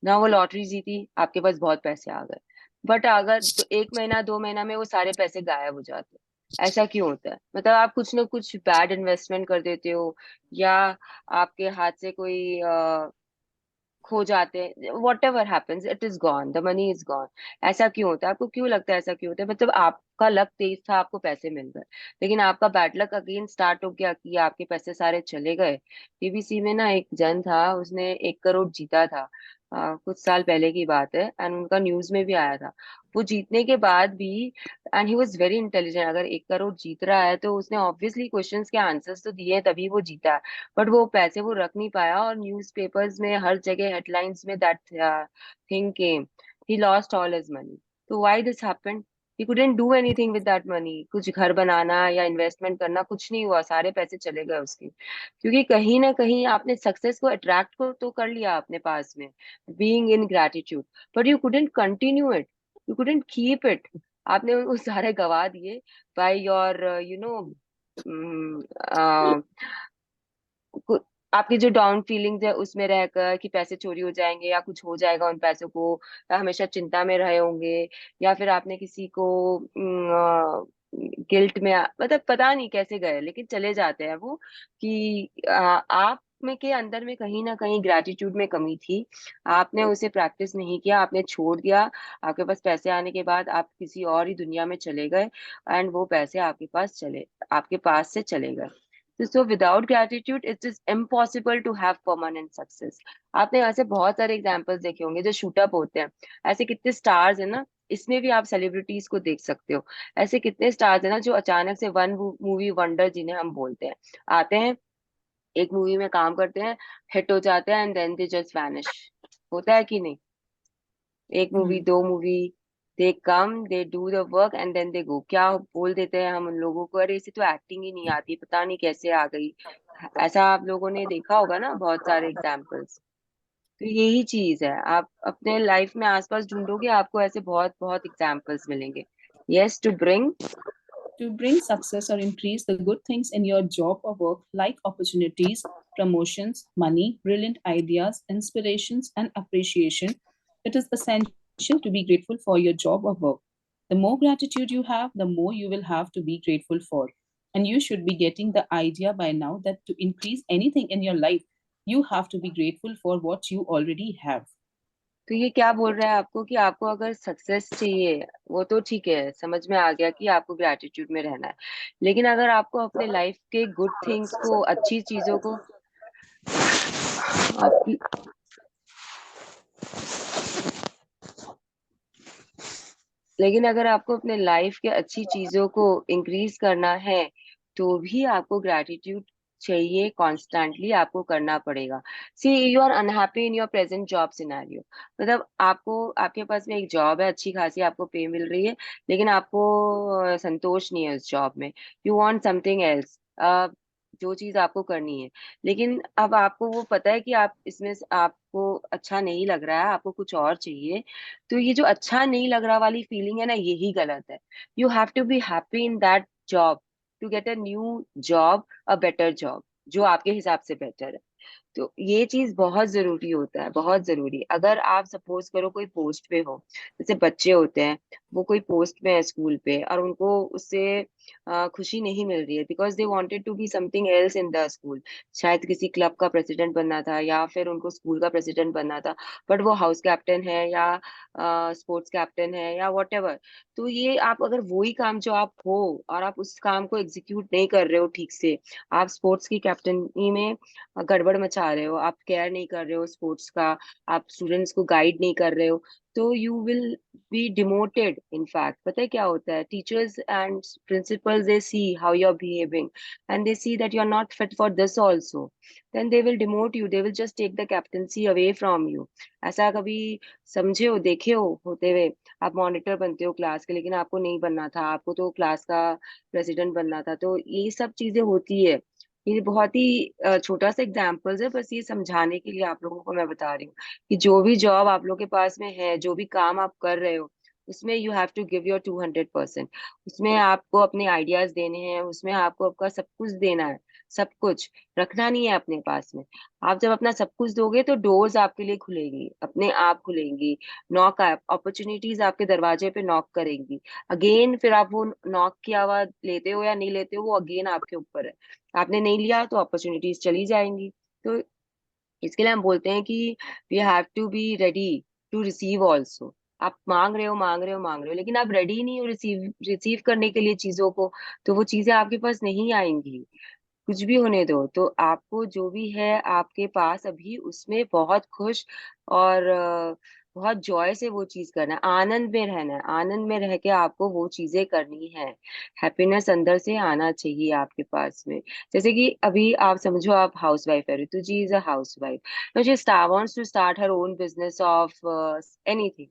ना, वो लॉटरी जीती, आपके पास बहुत पैसे आ गए, बट अगर तो एक महीना 2 महीना में वो सारे पैसे गायब हो जाते हैं। ऐसा क्यों होता है? मतलब आप कुछ ना कुछ बैड इन्वेस्टमेंट कर देते हो, या आपके हाथ से कोई खो जाते हैं, what ever happens, it is gone, the money is gone. ऐसा क्यों होता है? आपको क्यों लगता है ऐसा क्यों होता है? मतलब आपका लक तेज था, आपको पैसे मिल गए, लेकिन आपका बैड लक अगेन स्टार्ट हो गया कि आपके पैसे सारे चले गए। पीबीसी में ना एक जन था, उसने 1 करोड़ जीता था, कुछ साल पहले की बात है, एंड उनका न्यूज में भी आया था। वो जीतने के बाद भी, and he was very intelligent, अगर 1 करोड़ जीत रहा है तो उसने ऑब्वियसली क्वेश्चंस के आंसर्स तो दिए हैं, तभी वो जीता है। बट वो पैसे वो रख नहीं पाया, और न्यूज़पेपर्स में हर जगह हेडलाइंस में that thing came, he lost all his money. तो why this happened? He couldn't do anything with that money. कुछ घर बनाना या इन्वेस्टमेंट करना कुछ नहीं हुआ, सारे पैसे चले गए उसके। क्योंकि कहीं ना कहीं आपने सक्सेस को अट्रैक्ट को तो कर लिया अपने पास में, being in gratitude, but you couldn't continue it, you couldn't keep it. आपने वो सारे गवा दिए बाय योर यू नो आपकी जो डाउन फीलिंग्स है उसमें रहकर, कि पैसे चोरी हो जाएंगे या कुछ हो जाएगा उन पैसों को, या हमेशा चिंता में रहे होंगे, या फिर आपने किसी को गिल्ट में मतलब पता नहीं कैसे गए, लेकिन चले जाते हैं वो, कि आप में के अंदर में कहीं ना कहीं ग्रेटिट्यूड में कमी थी। आपने उसे प्रैक्टिस नहीं किया, आपने छोड़ दिया। आपके पास पैसे आने के बाद आप किसी और ही दुनिया में चले गए, एंड वो पैसे आपके पास से चले गए। So without gratitude, it is impossible to have permanent success. आपने ऐसे बहुत सारे एग्जांपल्स देखे होंगे जो शूट अप होते हैं। ऐसे कितने स्टार्स है ना, इसमें भी आप सेलिब्रिटीज को देख सकते हो। ऐसे कितने स्टार्स है ना जो अचानक से वन मूवी वंडर जिन्हें हम बोलते हैं, आते हैं, एक मूवी में काम करते हैं, हिट हो जाते हैं, and then they just vanish. होता है कि नहीं? एक movie, Hmm. 2 movie, they come, they do the work and then they go. क्या बोल देते हैं हम उन लोगों को, अरे इसे तो एक्टिंग ही नहीं आती, पता नहीं कैसे आ गई। ऐसा आप लोगों ने देखा होगा ना बहुत सारे एग्जाम्पल्स। तो यही चीज है, आप अपने लाइफ में आसपास ढूंढोगे, आपको ऐसे बहुत बहुत एग्जाम्पल्स मिलेंगे। Yes, to bring. To bring success or increase the good things in your job or work, like opportunities, promotions, money, brilliant ideas, inspirations, and appreciation, it is essential to be grateful for your job or work. The more gratitude you have, the more you will have to be grateful for. And you should be getting the idea by now that to increase anything in your life, you have to be grateful for what you already have. तो ये क्या बोल रहा है आपको, कि आपको अगर सक्सेस चाहिए, वो तो ठीक है, समझ में आ गया कि आपको ग्रेटिट्यूड में रहना है, लेकिन अगर आपको अपने लाइफ के गुड थिंग्स को, अच्छी चीजों को, आप लेकिन अगर आपको अपने लाइफ के अच्छी चीजों को इंक्रीज करना है तो भी आपको ग्रैटिट्यूड चाहिए, कॉन्स्टेंटली आपको करना पड़ेगा। See you are unhappy in your present job scenario, मतलब आपको, आपके पास में एक जॉब है, अच्छी खासी आपको पे मिल रही है, लेकिन आपको संतोष नहीं है उस जॉब में, यू वांट समथिंग एल्स, जो चीज आपको करनी है, लेकिन अब आपको वो पता है कि आप इसमें आपको अच्छा नहीं लग रहा है, आपको कुछ और चाहिए। तो ये जो अच्छा नहीं लग रहा वाली फीलिंग है ना, यही गलत है। You have to be happy in that job to get a new job, a better job, जो आपके हिसाब से बेटर है। तो ये चीज बहुत जरूरी होता है, बहुत जरूरी। अगर आप सपोज करो कोई पोस्ट पे हो, जैसे बच्चे होते हैं, वो कोई पोस्ट पे है स्कूल पे और उनको उससे खुशी नहीं मिल रही है because they wanted to be something else in the school, शायद किसी क्लब का प्रेसिडेंट बनना था या फिर उनको स्कूल का प्रेसिडेंट बनना था, बट वो हाउस कैप्टन है या स्पोर्ट्स कैप्टन है या वॉट एवर। तो ये आप अगर वही काम जो आप हो और आप उस काम को एग्जीक्यूट नहीं कर रहे हो ठीक से, आप स्पोर्ट्स की कैप्टनी में गड़बड़ मचा रहे हो, आप केयर नहीं कर रहे हो स्पोर्ट्स का, आप स्टूडेंट्स को गाइड नहीं कर रहे हो, तो you will be demoted. In fact पता है क्या होता है, teachers and principals they see how you are behaving and they see that you are not fit for this also, then they will demote you, they will just take the captaincy away from you. ऐसा कभी समझे हो, देखे हो होते हुए? आप monitor बनते हो क्लास के, लेकिन आपको नहीं बनना था, आपको तो क्लास का प्रेसिडेंट बनना था। तो ये सब चीजें होती है। ये बहुत ही छोटा सा एग्जाम्पल्स है, बस ये समझाने के लिए आप लोगों को मैं बता रही हूँ कि जो भी जॉब आप लोग के पास में है, जो भी काम आप कर रहे हो, उसमें you have to give your 200%। उसमें आपको अपने आइडियाज देने हैं, उसमें आपको आपका सब कुछ देना है, सब कुछ रखना नहीं है अपने पास में। आप जब अपना सब कुछ दोगे तो डोर्स आपके लिए खुलेगी, अपने आप खुलेंगी, नॉक, अपॉर्चुनिटीज आपके दरवाजे पे नॉक करेंगी अगेन। फिर आप वो नॉक की आवाज लेते हो या नहीं लेते हो, वो अगेन आपके ऊपर है। आपने नहीं लिया तो अपॉर्चुनिटीज चली जाएंगी। तो इसके लिए हम बोलते हैं कि we have to be ready to receive also. आप मांग रहे हो, मांग रहे हो, मांग रहे हो, लेकिन आप रेडी नहीं हो रिसीव रिसीव करने के लिए चीजों को, तो वो चीजें आपके पास नहीं आएंगी। कुछ भी होने दो, तो आपको जो भी है आपके पास अभी, उसमें बहुत खुश और बहुत जॉय से वो चीज करना है, आनंद में रहना है, आनंद में रह के आपको वो चीजें करनी है। हैप्पीनेस अंदर से आना चाहिए आपके पास में। जैसे कि अभी आप समझो, आप हाउस वाइफ है, Ritu ji is a house wife, no she wants to start her own business of anything,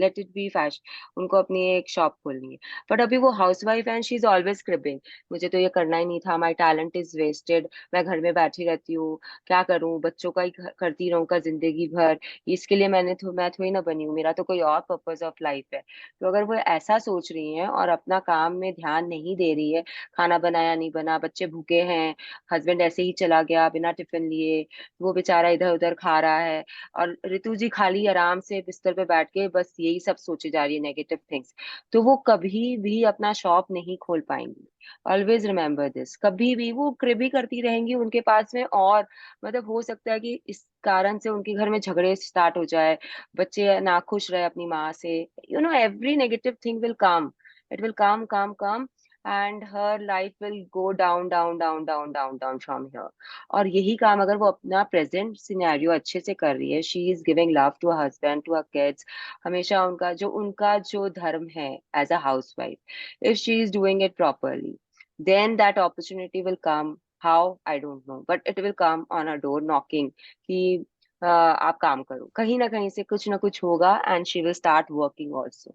let it be fashion, उनको अपनी एक शॉप खोलनी है। बट अभी वो housewife and she is always cribbing, मुझे तो ये करना ही नहीं था, माई टैलेंट इज वेस्टेड, मैं घर में बैठी रहती हूँ, क्या करूँ, बच्चों का ही करती रहूंगा जिंदगी भर, इसके लिए मैं थोड़ी ना बनी हूँ, मेरा तो कोई और पर्पस ऑफ लाइफ है। तो अगर वो ऐसा सोच रही है और अपना काम में ध्यान नहीं दे रही है, खाना बनाया नहीं बना, बच्चे भूखे हैं, हस्बैंड ऐसे ही चला गया बिना टिफिन लिए, वो बेचारा इधर उधर खा रहा है, और ऋतु जी खाली आराम से बिस्तर पे बैठ के बस यही सब सोचे जा रही है, नेगेटिव थिंग्स, तो वो कभी भी अपना शॉप नहीं खोल पाएंगी। ऑलवेज रिमेम्बर दिस, कभी भी वो कृबी करती रहेंगी उनके पास में, और मतलब हो सकता है कि इस कारण से उनके घर में झगड़े स्टार्ट हो जाए, बच्चे नाखुश रहे अपनी माँ से, you know every negative thing will come, it will come and her life will go down down down down down down from here. और यही काम अगर वो अपना प्रेजेंट सिनेरियो अच्छे से कर रही है, she is giving love to her husband, to her kids, हमेशा उनका जो धर्म है as a house wife, if she is doing it properly, then that opportunity will come. How? I don't know, but it will come on her door knocking कि आप काम करो, कहीं ना कहीं से कुछ ना कुछ होगा, and she will start working also.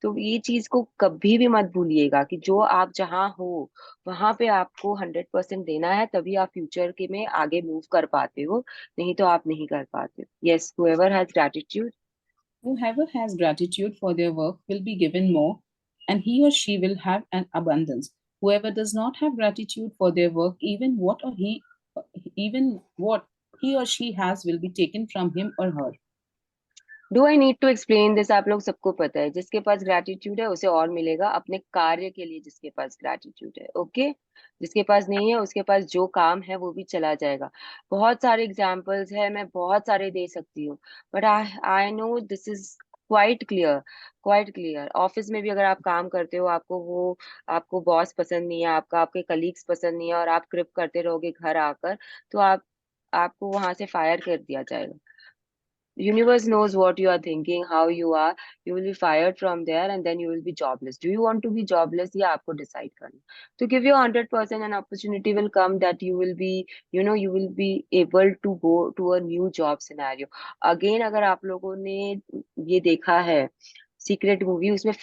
तो ये चीज को कभी भी मत भूलिएगा कि जो आप जहाँ हो वहां पे आपको 100% देना है, तभी आप फ्यूचर के में आगे मूव कर पाते हो, नहीं तो आप नहीं कर पाते। Yes, whoever has gratitude। Whoever has gratitude for their work will be given more, and he or she will have an abundance. Whoever does not have gratitude for their work, even what he or she has will be taken from him or her. Do I need to explain this? आप लोग सबको पता है, जिसके पास gratitude है उसे और मिलेगा अपने कार्य के लिए, जिसके पास ग्रैटिट्यूड है, ओके। जिसके पास नहीं है उसके पास जो काम है वो भी चला जाएगा। बहुत सारे एग्जाम्पल्स है, मैं बहुत सारे दे सकती हूँ, but I I know this is quite clear, quite clear. Office में भी अगर आप काम करते हो, आपको बॉस पसंद नहीं है, आपके कलीग्स पसंद नहीं है, और आप क्रिप करते रहोगे घर आकर, तो आपको वहां से फायर कर दिया जाएगा। universe knows what you are thinking, how you are. You will be fired from there and then you will be jobless. Do you want to be jobless? या आपको decide करना. To give you 100%, an opportunity will come that you will be, you will be able to go to a new job scenario. Again, अगर आप लोगों ने ये देखा है सीक्रेट मूवी, उसमें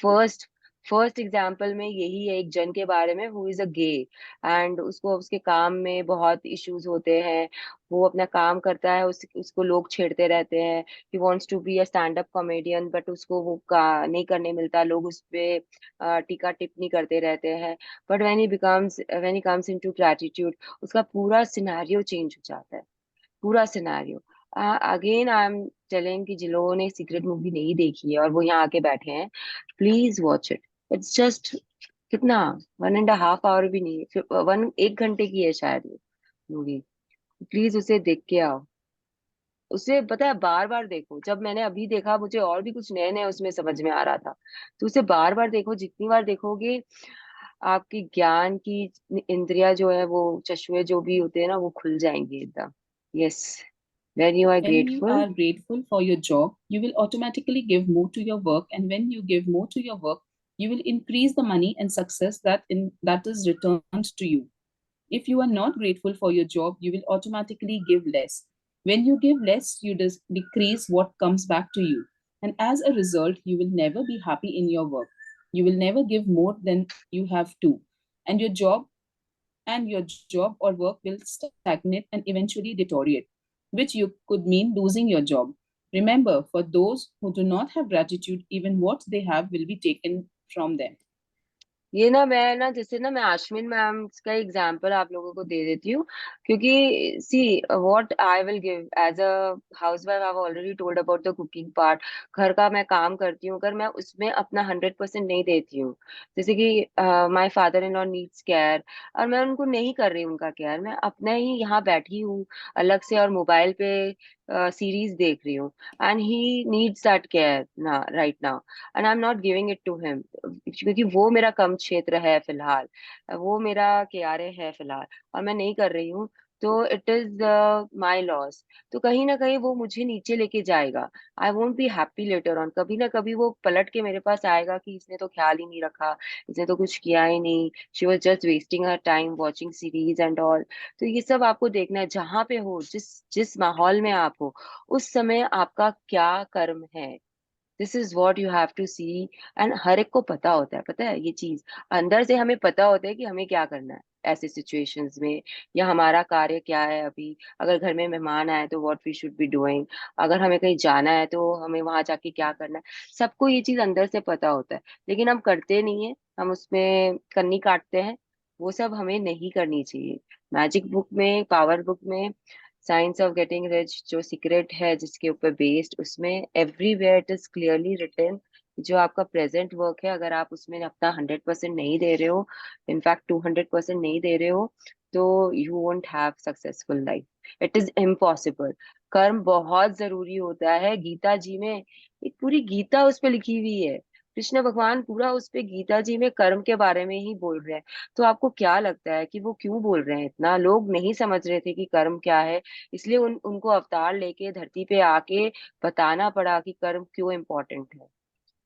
फर्स्ट एग्जाम्पल में यही है, एक जन के बारे में, who is a gay, and उसको उसके काम में बहुत इश्यूज होते हैं. वो अपना काम करता है, उसको लोग छेड़ते रहते हैं. He wants to be a stand up comedian, but उसको वो नहीं करने मिलता. लोग उस पे टीका टिप्पणी करते रहते हैं. But when he comes into gratitude, उसका पूरा सिनेरियो चेंज हो जाता है, पूरा scenario. Again I am telling कि जिन लोगों ने सीक्रेट मूवी नहीं देखी है और वो यहाँ आके बैठे हैं, please watch it. It's just कितना 1.5 आवर भी नहीं, 1 घंटे की है शायद ये मूवी. प्लीज उसे देख के आओ. उसे पता है बार बार देखो. जब मैंने अभी देखा मुझे और भी कुछ नए नए उसमें समझ में आ रहा था. तो उसे बार बार देखो, जितनी बार देखोगे आपकी ज्ञान की इंद्रियां जो है, वो चश्मे जो भी होते हैं ना, वो खुल जाएंगे एकदम. Yes. When you are When you grateful, are grateful for your job, you will automatically give more to your work. And when you give more to your work, you will increase the money and success that is returned to you. If you are not grateful for your job, you will automatically give less. When you give less, you decrease what comes back to you. And as a result, you will never be happy in your work. You will never give more than you have to. And your job or work will stagnate and eventually deteriorate, which you could mean losing your job. Remember, for those who do not have gratitude, even what they have will be taken from them. ये ना मैं ना जैसे ना मैं आश्विन ma'am का example आप लोगों को दे देती हूँ. क्योंकि see what I will give as a housewife, I have already told about the cooking part. घर का मैं काम करती हूँ, अगर मैं उसमें अपना 100% नहीं देती हूँ, जैसे कि my father in law needs care, और मैं उनको नहीं कर रही उनका केयर, मैं अपने ही यहाँ बैठी हूँ अलग से और मोबाइल पे सीरीज देख रही हूँ, and he needs that care ना right now, and I am not giving it to him, क्योंकि वो मेरा कम क्षेत्र है फिलहाल, वो मेरा कियारे है फिलहाल, और मैं नहीं कर रही हूँ. तो इट इज माई लॉस. तो कहीं ना कहीं वो मुझे नीचे लेके जाएगा. I won't be happy later on. कभी ना कभी वो पलट के मेरे पास आएगा कि इसने तो ख्याल ही नहीं रखा, इसने तो कुछ किया ही नहीं, she was just wasting her time watching series and all. तो ये सब आपको देखना है, जहां पे हो, जिस जिस माहौल में आप हो, उस समय आपका क्या कर्म है. This is what you have to see. And हर एक को पता होता है, पता है ये चीज, अंदर से हमें पता होता है कि हमें क्या करना है ऐसे सिचुएशंस में, या हमारा कार्य क्या है अभी. अगर घर में मेहमान आए तो what we should be doing, अगर हमें कहीं जाना है तो हमें वहां जाके क्या करना है. सबको ये चीज अंदर से पता होता है, लेकिन हम करते नहीं है, हम उसमें कन्नी काटते हैं. वो सब हमें नहीं करनी चाहिए. मैजिक बुक में, पावर बुक में, साइंस ऑफ गेटिंग रिच जो सीक्रेट है जिसके ऊपर बेस्ड, उसमें everywhere it is clearly written, जो आपका प्रेजेंट वर्क है, अगर आप उसमें अपना 100% नहीं दे रहे हो, इनफैक्ट 200% नहीं दे रहे हो, तो you won't have successful life. It is impossible. कर्म बहुत जरूरी होता है. गीता जी में एक पूरी गीता उस पर लिखी हुई है. कृष्ण भगवान पूरा उस पे गीता जी में कर्म के बारे में ही बोल रहे हैं. तो आपको क्या लगता है कि वो क्यों बोल रहे हैं इतना? लोग नहीं समझ रहे थे कि कर्म क्या है, इसलिए उनको अवतार लेके धरती पे आके बताना पड़ा कि कर्म क्यों इम्पोर्टेंट है.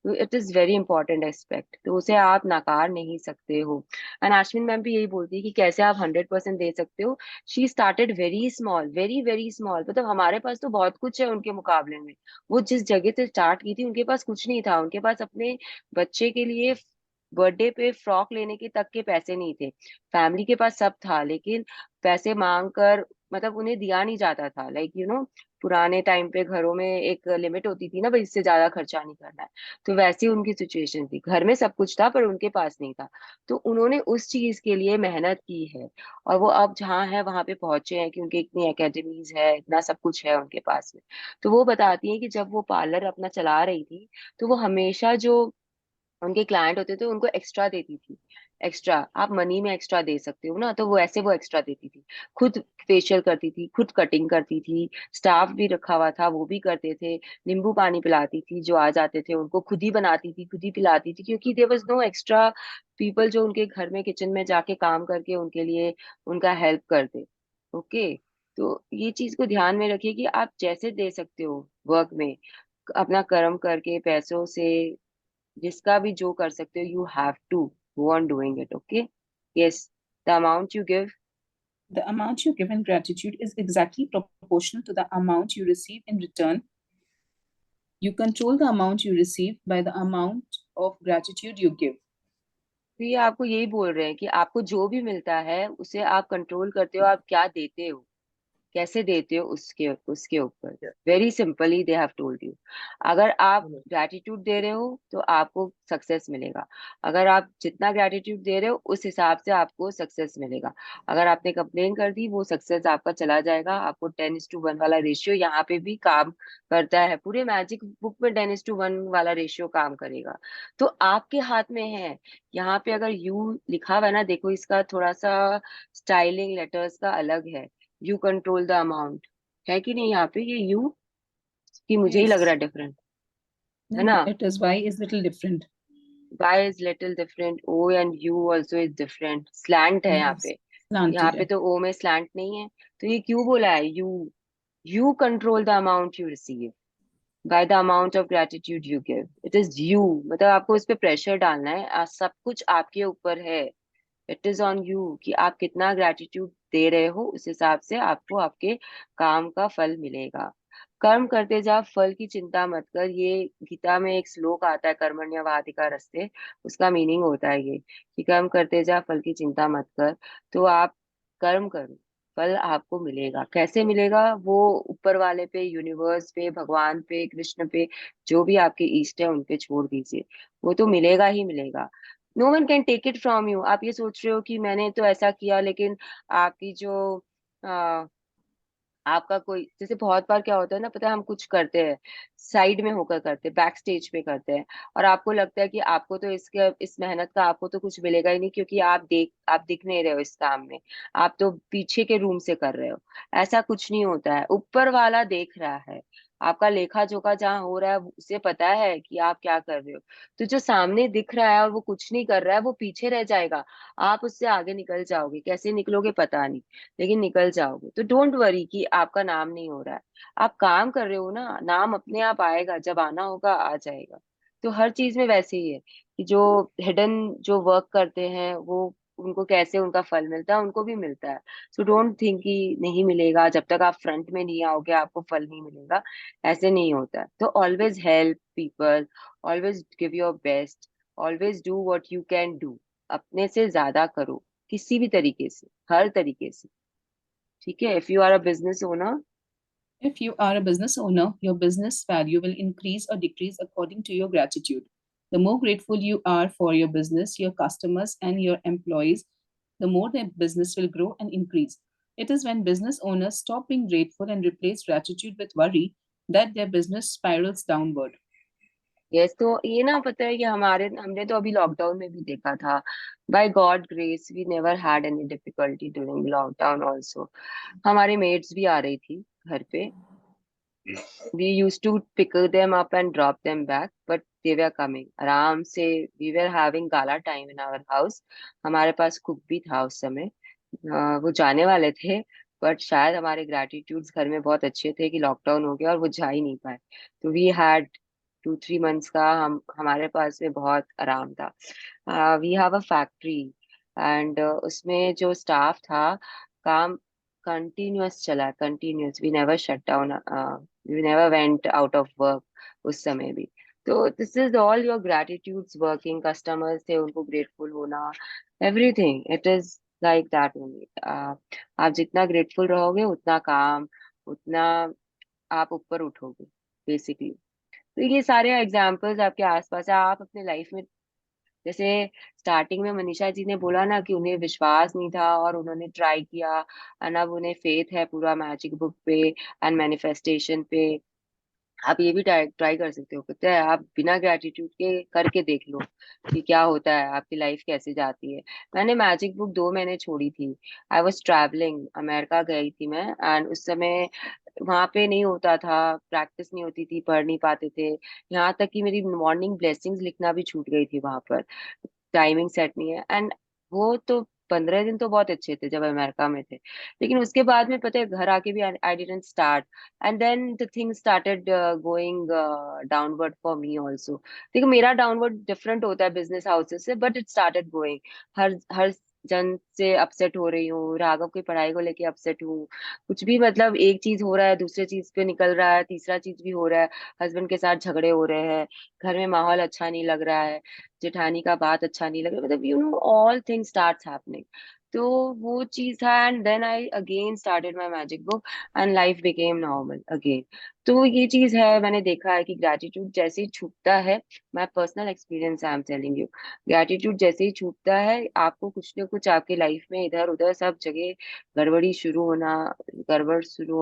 तो it is very important aspect, तो उसे आप नकार नहीं सकते हो. एंड अश्विन मैम भी यही बोलती है कि कैसे आप 100% दे सकते हो. She started very small, very very small. मतलब हमारे पास तो बहुत कुछ है उनके मुकाबले में. वो जिस जगह से स्टार्ट की थी उनके पास कुछ नहीं था. उनके पास अपने बच्चे के लिए बर्थडे पे फ्रॉक लेने के तक के पैसे नहीं थे. फैमिली के पास सब था, लेकिन पैसे मांग कर, मतलब उन्हें दिया नहीं जाता था. लाइक पुराने टाइम पे घरों में एक लिमिट होती थी ना भाई, इससे ज्यादा खर्चा नहीं करना है. तो वैसी उनकी सिचुएशन थी, घर में सब कुछ था पर उनके पास नहीं था. तो उन्होंने उस चीज के लिए मेहनत की है, और वो अब जहाँ है वहां पे पहुंचे हैं, क्योंकि इतनी एकेडमीज है, इतना सब कुछ है उनके पास में. तो वो बताती है कि जब वो पार्लर अपना चला रही थी, तो वो हमेशा जो उनके क्लाइंट होते थे उनको एक्स्ट्रा देती थी. एक्स्ट्रा आप मनी में एक्स्ट्रा दे सकते हो ना, तो वो ऐसे वो एक्स्ट्रा देती थी. खुद फेशियल करती थी, खुद कटिंग करती थी, स्टाफ भी रखा हुआ था वो भी करते थे. नींबू पानी पिलाती थी जो आ जाते थे उनको, खुद ही बनाती थी, खुद ही पिलाती थी, क्योंकि there was no extra people जो उनके घर में किचन में जाके काम करके उनके लिए उनका हेल्प कर दे. ओके. तो ये चीज को ध्यान में रखिए कि आप जैसे दे सकते हो, वर्क में, अपना कर्म करके पैसों से जिसका भी जो कर सकते हो, you have to go on doing it. Okay. Yes. The amount you give. The amount you give in gratitude is exactly proportional to the amount you receive in return. You control the amount you receive by the amount of gratitude you give. तो ये आपको यही बोल रहे हैं कि आपको जो भी मिलता है उसे आप कंट्रोल करते हो, आप क्या देते हो, कैसे देते हो, उसके उसके ऊपर. Very simply they have told you. अगर आप ग्रैटिट्यूड दे रहे हो तो आपको सक्सेस मिलेगा. अगर आप जितना ग्रैटिट्यूड दे रहे हो उस हिसाब से आपको सक्सेस मिलेगा. अगर आपने कंप्लेन कर दी, वो सक्सेस आपका चला जाएगा. आपको 10:1 वाला रेशियो यहाँ पे भी काम करता है. पूरे मैजिक बुक में 10:1 वाला रेशियो काम करेगा. तो आपके हाथ में है. यहाँ पे अगर यू लिखा हुआ है ना, देखो इसका थोड़ा सा स्टाइलिंग लेटर्स का अलग है. यू कंट्रोल द अमाउंट है कि नहीं यहाँ पे, ये यू कि मुझे ही लग रहा Yes. है डिफरेंट, है No, ना. no, it is Y is little different. Y is little different. O and U also is different. Slant है यहाँ Yes. पे. यहाँ Slanted. पे तो ओ में स्लैंट नहीं है. तो ये क्यों बोला है you control the amount you receive by the amount of gratitude you give. It is you, मतलब आपको इस पे प्रेशर डालना है. सब कुछ आपके ऊपर है. इट इज ऑन यू कि आप कितना ग्रेटिट्यूड दे रहे हो, उस हिसाब से आपको आपके काम का फल मिलेगा. कर्म करते जा, फल की चिंता मत कर. ये गीता में एक श्लोक आता है, कर्मण्यवाधिकारस्ते. उसका मीनिंग होता है ये कि कर्म करते जा, फल की चिंता मत कर. तो आप कर्म करो, फल आपको मिलेगा. कैसे मिलेगा वो ऊपर वाले पे, यूनिवर्स पे, भगवान पे, कृष्ण पे, जो भी आपके इष्ट है उन पे छोड़ दीजिए. वो तो मिलेगा ही मिलेगा. No one can take it from you. आप ये सोच रहे हो कि मैंने तो ऐसा किया, लेकिन आपकी जो आपका कोई, जैसे बहुत बार क्या होता है ना, पता है, हम कुछ करते हैं साइड में होकर करते हैं, बैक स्टेज पे करते हैं, और आपको लगता है कि आपको तो इसके इस मेहनत का आपको तो कुछ मिलेगा ही नहीं, क्योंकि आप दिख नहीं रहे हो इस काम में. आप तो पीछे के रूम से कर रहे हो. ऐसा कुछ नहीं होता है. ऊपर वाला देख रहा है. आपका लेखा जोखा जहाँ हो रहा है उसे पता है कि आप क्या कर रहे हो. तो जो सामने दिख रहा है और वो कुछ नहीं कर रहा है, वो पीछे रह जाएगा. आप उससे आगे निकल जाओगे. कैसे निकलोगे पता नहीं, लेकिन निकल जाओगे. तो डोंट वरी कि आपका नाम नहीं हो रहा है. आप काम कर रहे हो ना, नाम अपने आप आएगा. जब आना होगा आ जाएगा. तो हर चीज में वैसे ही है कि जो हिडन जो वर्क करते हैं, वो उनको कैसे उनका फल मिलता है, उनको भी मिलता है. सो डोंट थिंक कि नहीं मिलेगा, जब तक आप फ्रंट में नहीं आओगे आपको फल नहीं मिलेगा. ऐसे नहीं होता है. तो always help people, always give your best, always do what you can do. अपने से ज्यादा करो, किसी भी तरीके से, हर तरीके से. ठीक है. If you are a business owner. If you are a business owner, your business value will increase or decrease according to your gratitude. The more grateful you are for your business, your customers, and your employees, the more their business will grow and increase. It is when business owners stop being grateful and replace gratitude with worry that their business spirals downward. Yes. तो ये ना, पता है कि हमने तो अभी lockdown में भी देखा था. By god grace we never had any difficulty during lockdown also. हमारी मेड्स भी आ रही थी घर पे. We use to pick them up and drop them back, but they were coming आराम से. We were having gala time in our house. हमारे पास कुक भी था उस समय. वो जाने वाले थे, बट शायद हमारे ग्रेटिट्यूड्स घर में बहुत अच्छे थे कि लॉकडाउन हो गया और वो जा ही नहीं पाए. तो वी हैड 2-3 मंथ्स का हमारे पास में बहुत आराम था. We have a factory, and उसमें जो स्टाफ था, काम कंटिन्यूअस चला. Continuous. We never shut down. We never went out of work उस समय भी. तो this is all your gratitudes working. Customers थे, उनको ग्रेटफुल होना. Everything it is like that only. आप जितना ग्रेटफुल रहोगे उतना काम, उतना आप ऊपर उठोगे बेसिकली. तो ये सारे एग्जाम्पल्स आपके आसपास है. आप अपने लाइफ में, जैसे स्टार्टिंग में मनीषा जी ने बोला ना कि उन्हें विश्वास नहीं था और उन्होंने ट्राई किया, एंड अब उन्हें फेथ है पूरा मैजिक बुक पे एंड मैनिफेस्टेशन पे. आप ये भी ट्राई ट्राई कर सकते हो. पता है, आप बिना ग्रेटिट्यूड के करके देख लो कि क्या होता है, आपकी लाइफ कैसे जाती है. मैंने मैजिक बुक 2 महीने छोड़ी थी. आई वॉज ट्रैवलिंग, अमेरिका गई थी मैं, एंड उस समय वहां पे नहीं होता था, प्रैक्टिस नहीं होती थी, पढ़ नहीं पाते थे. यहाँ तक कि मेरी मॉर्निंग ब्लेसिंग्स लिखना भी छूट गई थी वहां पर. टाइमिंग सेट नहीं है. एंड वो तो 15 दिन तो बहुत अच्छे थे जब अमेरिका में थे, लेकिन उसके बाद में पता है घर आके भी I didn't start, and then the thing started going downward for me also. देखो मेरा डाउनवर्ड डिफरेंट होता है बिजनेस हाउसेस से, बट इट स्टार्टेड गोइंग। हर जन से अपसेट हो रही हूँ, राघव की पढ़ाई को लेके अपसेट हूँ, कुछ भी मतलब एक चीज हो रहा है दूसरे चीज पे निकल रहा है, तीसरा चीज भी हो रहा है, हस्बैंड के साथ झगड़े हो रहे हैं, घर में माहौल अच्छा नहीं लग रहा है, जेठानी का बात अच्छा नहीं लग रहा, मतलब ऑल थिंग्स स्टार्ट्स हैपनिंग। तो वो चीज था, and then I again started my magic book and life became normal again. तो ये चीज है, मैंने देखा है कि ग्रेटिट्यूड जैसे ही छूटता है, my personal experience I am telling you, gratitude जैसे ही छूटता है आपको कुछ ना कुछ आपके लाइफ में इधर उधर सब जगह गड़बड़ी शुरू होना, गड़बड़ शुरू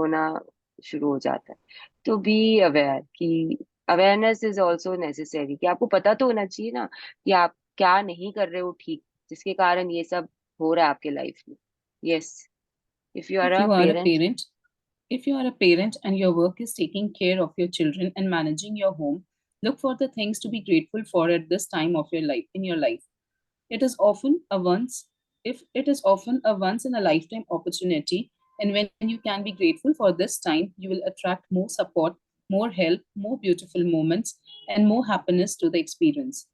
हो जाता है। तो बी अवेयर कि अवेयरनेस इज ऑल्सो नेसेसरी, कि आपको पता तो होना चाहिए ना कि आप क्या नहीं कर रहे हो ठीक, जिसके कारण ये सब हो रहा है आपके लाइफ में। Yes, if you are If a you are a parent. parent, if you are a parent and your work is taking care of your children and managing your home, look for the things to be grateful for at this time of your life in your life. It is often a once if it is often a once in a lifetime opportunity, and when you can be grateful for this time, you will attract more support, more help, more beautiful moments, and more happiness to the experience.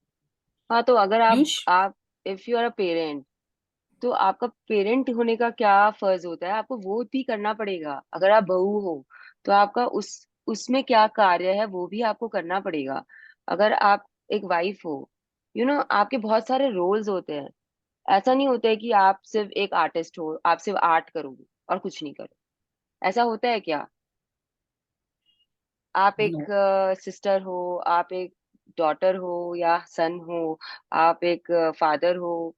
हाँ, तो अगर You आप if you are a parent, तो आपका parent होने का क्या फर्ज होता है, आपको वो भी करना पड़ेगा। अगर आप बहू हो तो आपका उसमें क्या कार्य है वो भी आपको करना पड़ेगा। अगर आप एक वाइफ हो, आपके बहुत सारे रोल्स होते हैं। ऐसा नहीं होता है कि आप सिर्फ एक आर्टिस्ट हो, आप सिर्फ आर्ट करोगे और कुछ नहीं करो, ऐसा होता है क्या? आप एक no, सिस्टर हो, आप एक डॉटर हो या सन हो, आप एक फादर हो,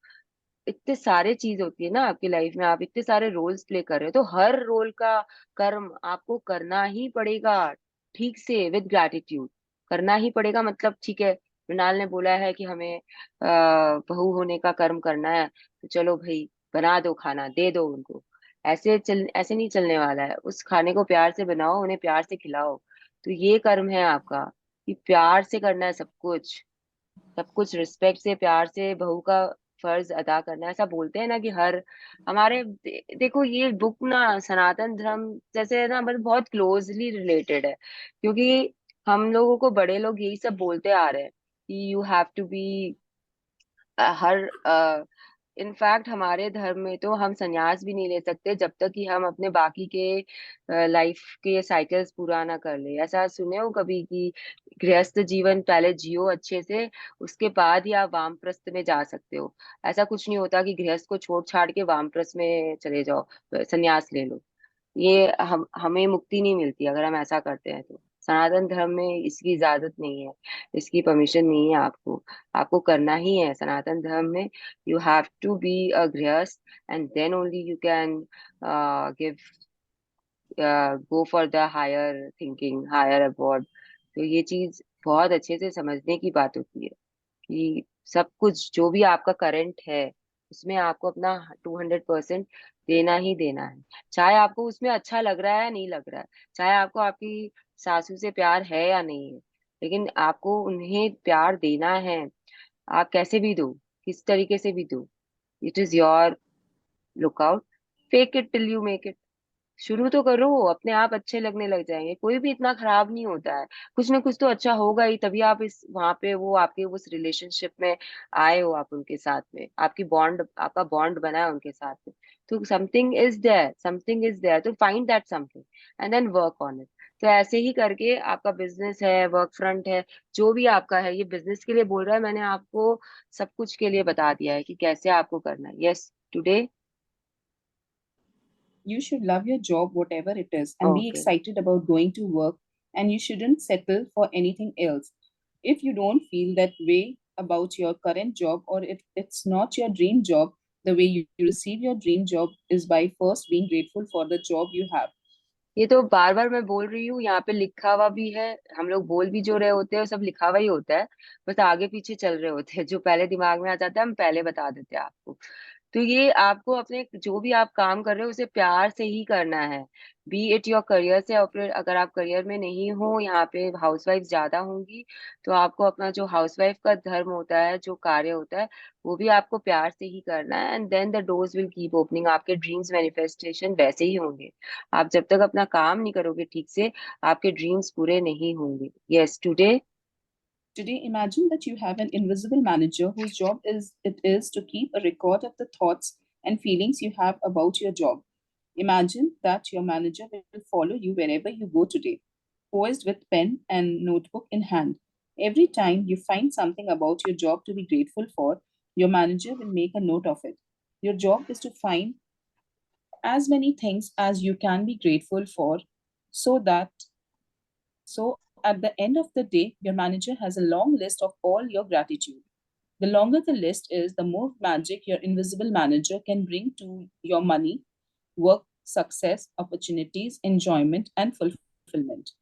इतने सारे चीज होती है ना आपकी लाइफ में, आप इतने सारे रोल्स प्ले कर रहे हो, तो हर रोल का कर्म आपको करना ही पड़ेगा, ठीक से विद ग्रैटिट्यूड करना ही पड़ेगा। मतलब ठीक है, मृणाल ने बोला है कि हमें बहू होने का कर्म करना है, तो चलो भाई बना दो, खाना दे दो उनको। ऐसे नहीं चलने वाला है, उस खाने को प्यार से बनाओ, उन्हें प्यार से खिलाओ। तो ये कर्म है आपका कि प्यार से करना है सब कुछ, सब कुछ रिस्पेक्ट से प्यार से बहू का फर्ज अदा करना है। ऐसा बोलते हैं ना कि हर हमारे देखो ये बुक ना सनातन धर्म जैसे है ना, मतलब बहुत क्लोजली रिलेटेड है, क्योंकि हम लोगों को बड़े लोग यही सब बोलते आ रहे हैं कि यू हैव टू बी हर इनफैक्ट हमारे धर्म में तो हम संन्यास भी नहीं ले सकते जब तक कि हम अपने बाकी के लाइफ के साइकिल्स पूरा ना कर ले। ऐसा सुने हो कभी कि गृहस्थ जीवन पहले जियो अच्छे से, उसके बाद ही आप वामप्रस्थ में जा सकते हो? ऐसा कुछ नहीं होता कि गृहस्थ को छोड़ छाड़ के वामप्रस्थ में चले जाओ, संन्यास ले लो। ये हमें मुक्ति नहीं मिलती अगर हम ऐसा करते हैं तो। सनातन धर्म में इसकी इजाजत नहीं है, इसकी परमिशन नहीं है आपको। आपको करना ही है सनातन धर्म में, you have to be a grihastha, and then only you can give go for the higher thinking, higher abode. तो ये चीज बहुत अच्छे से समझने की बात होती है कि सब कुछ जो भी आपका करंट है उसमें आपको अपना 200% देना ही देना है, चाहे आपको उसमें अच्छा लग रहा है या नहीं लग रहा है, चाहे आपको आपकी सासू से प्यार है या नहीं है, लेकिन आपको उन्हें प्यार देना है। आप कैसे भी दो, किस तरीके से भी दो, it is your lookout, fake it till you make it. शुरू तो करो, अपने आप अच्छे लगने लग जाएंगे, कोई भी इतना खराब नहीं होता है, कुछ ना कुछ तो अच्छा होगा ही, तभी आप इस वहां पे वो आपके उस रिलेशनशिप में आए हो, आप उनके साथ में आपकी बॉन्ड, आपका बॉन्ड बना है उनके साथ में। तो something is there, something is there, तो find that something and then work on it. तो ऐसे ही करके आपका बिजनेस है, वर्क फ्रंट है, जो भी आपका है, ये बिजनेस के लिए बोल रहा है, मैंने आपको सब कुछ के लिए बता दिया है कि कैसे आपको करना है। Yes, today. you should love your job, whatever it is, and be okay. excited about going to work, and you shouldn't settle for anything else. If you don't feel that way about your current job, or if it's not your dream job, the way you receive your dream job is by first being grateful for the job you have. ये तो बार बार मैं बोल रही हूँ, यहाँ पे लिखा हुआ भी है, हम लोग बोल भी जो रहे होते हैं सब लिखा हुआ ही होता है, बस आगे पीछे चल रहे होते हैं, जो पहले दिमाग में आ जाता है हम पहले बता देते हैं आपको। तो ये आपको अपने जो भी आप काम कर रहे हो उसे प्यार से ही करना है, बी इट योर करियर से। और फिर अगर आप करियर में नहीं हो, यहाँ पे हाउसवाइफ ज्यादा होंगी, तो आपको अपना जो हाउसवाइफ का धर्म होता है, जो कार्य होता है, वो भी आपको प्यार से ही करना है। And then the doors will keep opening, आपके ड्रीम्स मैनिफेस्टेशन वैसे ही होंगे। आप जब तक अपना काम नहीं करोगे ठीक से, आपके ड्रीम्स पूरे नहीं होंगे। Yes, today. Today, imagine that you have an invisible manager whose job is to keep a record of the thoughts and feelings you have about your job. Imagine that your manager will follow you wherever you go today, poised with pen and notebook in hand. Every time you find something about your job to be grateful for, your manager will make a note of it. Your job is to find as many things as you can be grateful for so that so at the end of the day, your manager has a long list of all your gratitude. The longer the list is, the more magic your invisible manager can bring to your money, work, success, opportunities, enjoyment, and fulfillment.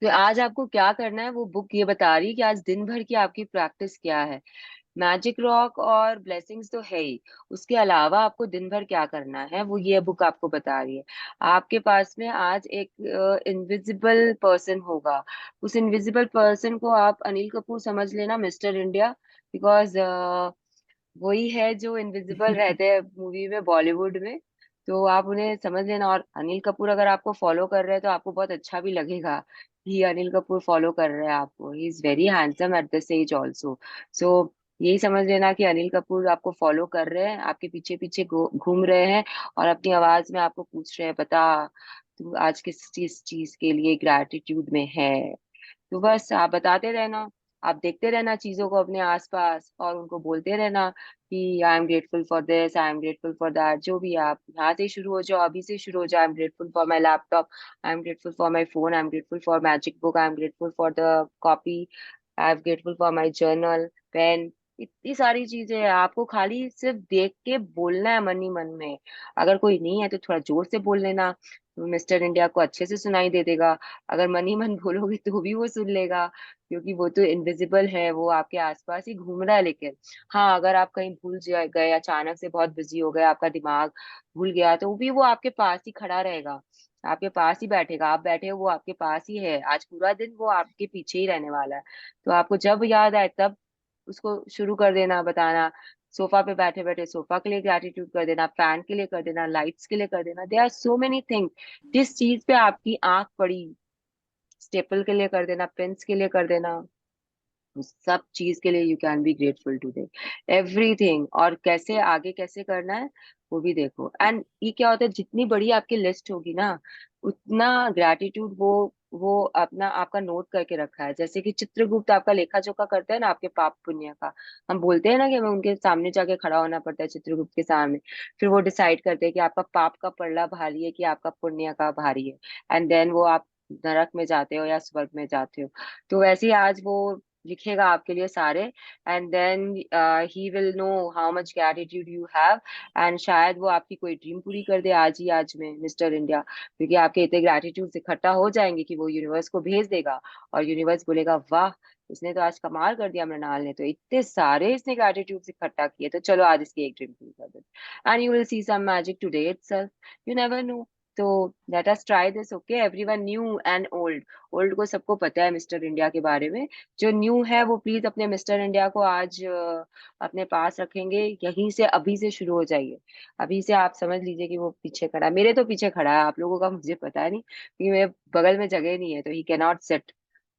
तो आज आपको क्या करना है, वो book ये बता रही है कि आज दिन भर की आपकी प्रैक्टिस क्या है। मैजिक रॉक और ब्लेसिंग्स तो है ही, उसके अलावा आपको दिन भर क्या करना है वो ये बुक आपको बता रही है। आपके पास में आज एक इनविजिबल पर्सन होगा। उस इनविजिबल पर्सन को आप अनिल कपूर समझ लेना, मिस्टर इंडिया। बिकॉज वही है जो इनविजिबल रहते हैं मूवी में, बॉलीवुड में। तो आप उन्हें समझ लेना। और अनिल कपूर अगर आपको फॉलो कर रहे हैं तो आपको बहुत अच्छा भी लगेगा कि अनिल कपूर फॉलो कर रहे हैं आपको। He is very handsome at this age also. So यही समझ लेना कि अनिल कपूर आपको फॉलो कर रहे हैं, आपके पीछे पीछे घूम रहे हैं, और अपनी आवाज में आपको पूछ रहे हैं, बता तू आज किस चीज चीज के लिए ग्रैटिट्यूड में है। तो बस आप बताते रहना, आप देखते रहना चीजों को अपने आसपास, और उनको बोलते रहना कि आई am grateful for this, I am grateful for that. जो भी आप यहाँ से शुरू हो जाओ, अभी से शुरू हो जाओ। I am grateful for my laptop, I am grateful for my phone, I am grateful for magic book, I am grateful for the copy, I am grateful for my journal, pen. इतनी सारी चीजें हैं, आपको खाली सिर्फ देख के बोलना है मन ही मन में। अगर कोई नहीं है तो थोड़ा जोर से बोल लेना, तो मिस्टर इंडिया को अच्छे से सुनाई दे देगा। अगर मन ही मन बोलोगे तो भी वो सुन लेगा, क्योंकि वो तो इनविजिबल है, वो आपके आसपास ही घूम रहा है। लेकिन हाँ, अगर आप कहीं गए, अचानक से बहुत बिजी हो गए, आपका दिमाग भूल गया, तो भी वो आपके पास ही खड़ा रहेगा, आपके पास ही बैठेगा। आप बैठे हो, वो आपके पास ही है। आज पूरा दिन वो आपके पीछे ही रहने वाला है। तो आपको जब याद आए तब उसको शुरू कर देना बताना। सोफा पे बैठे बैठे सोफा के लिए ग्रैटिट्यूड कर देना, फैन के लिए कर देना, लाइट्स के लिए कर देना। They are so many thing. जिस चीज पे आपकी आंख पड़ी, स्टेपल के लिए कर देना, पेन्स के लिए कर देना, उस सब चीज के लिए you can be grateful today, everything. और कैसे आगे कैसे करना है वो भी देखो। एंड ये क्या होता है, जितनी बड़ी आपकी लिस्ट होगी ना, उतना ग्रैटिट्यूड वो अपना आपका नोट करके रखा है। जैसे कि चित्रगुप्त आपका लेखा जोखा करते हैं ना आपके पाप पुण्य का, हम बोलते हैं ना कि हमें उनके सामने जाके खड़ा होना पड़ता है, चित्रगुप्त के सामने। फिर वो डिसाइड करते हैं कि आपका पाप का पलड़ा भारी है कि आपका पुण्य का भारी है। एंड देन वो आप नरक में जाते हो या स्वर्ग में जाते हो। तो वैसे ही आज वो लिखेगा आपके लिए सारे। And then he will know how much gratitude you have. And शायद वो आपकी कोई ड्रीम पूरी कर दे आज ही आज में, मिस्टर इंडिया। क्योंकि आपके इतने ग्रैटिट्यूड इकट्ठा हो जाएंगे कि वो यूनिवर्स को भेज देगा, और यूनिवर्स बोलेगा वाह, इसने तो आज कमाल कर दिया, मृणाल ने तो इतने सारे इसने ग्रैटिट्यूड इकट्ठा किए, तो चलो आज इसकी एक ड्रीम पूरी कर दे। And you will see some magic today itself, you never know. तो let us try this, okay everyone, new and old. Old को सबको पता है मिस्टर इंडिया के बारे में, जो न्यू है वो प्लीज अपने मिस्टर इंडिया को आज अपने पास रखेंगे। यहीं से अभी से शुरू हो जाइए। अभी से आप समझ लीजिए कि वो पीछे खड़ा है, मेरे तो पीछे खड़ा है, आप लोगों का मुझे पता नहीं, क्योंकि मेरे बगल में जगह नहीं है, तो he can not sit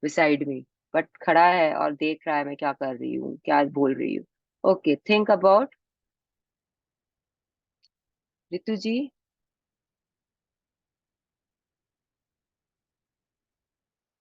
beside me. But खड़ा है और देख रहा है मैं क्या कर रही हूँ, क्या बोल रही हूँ। Okay, think about. Ritu ji.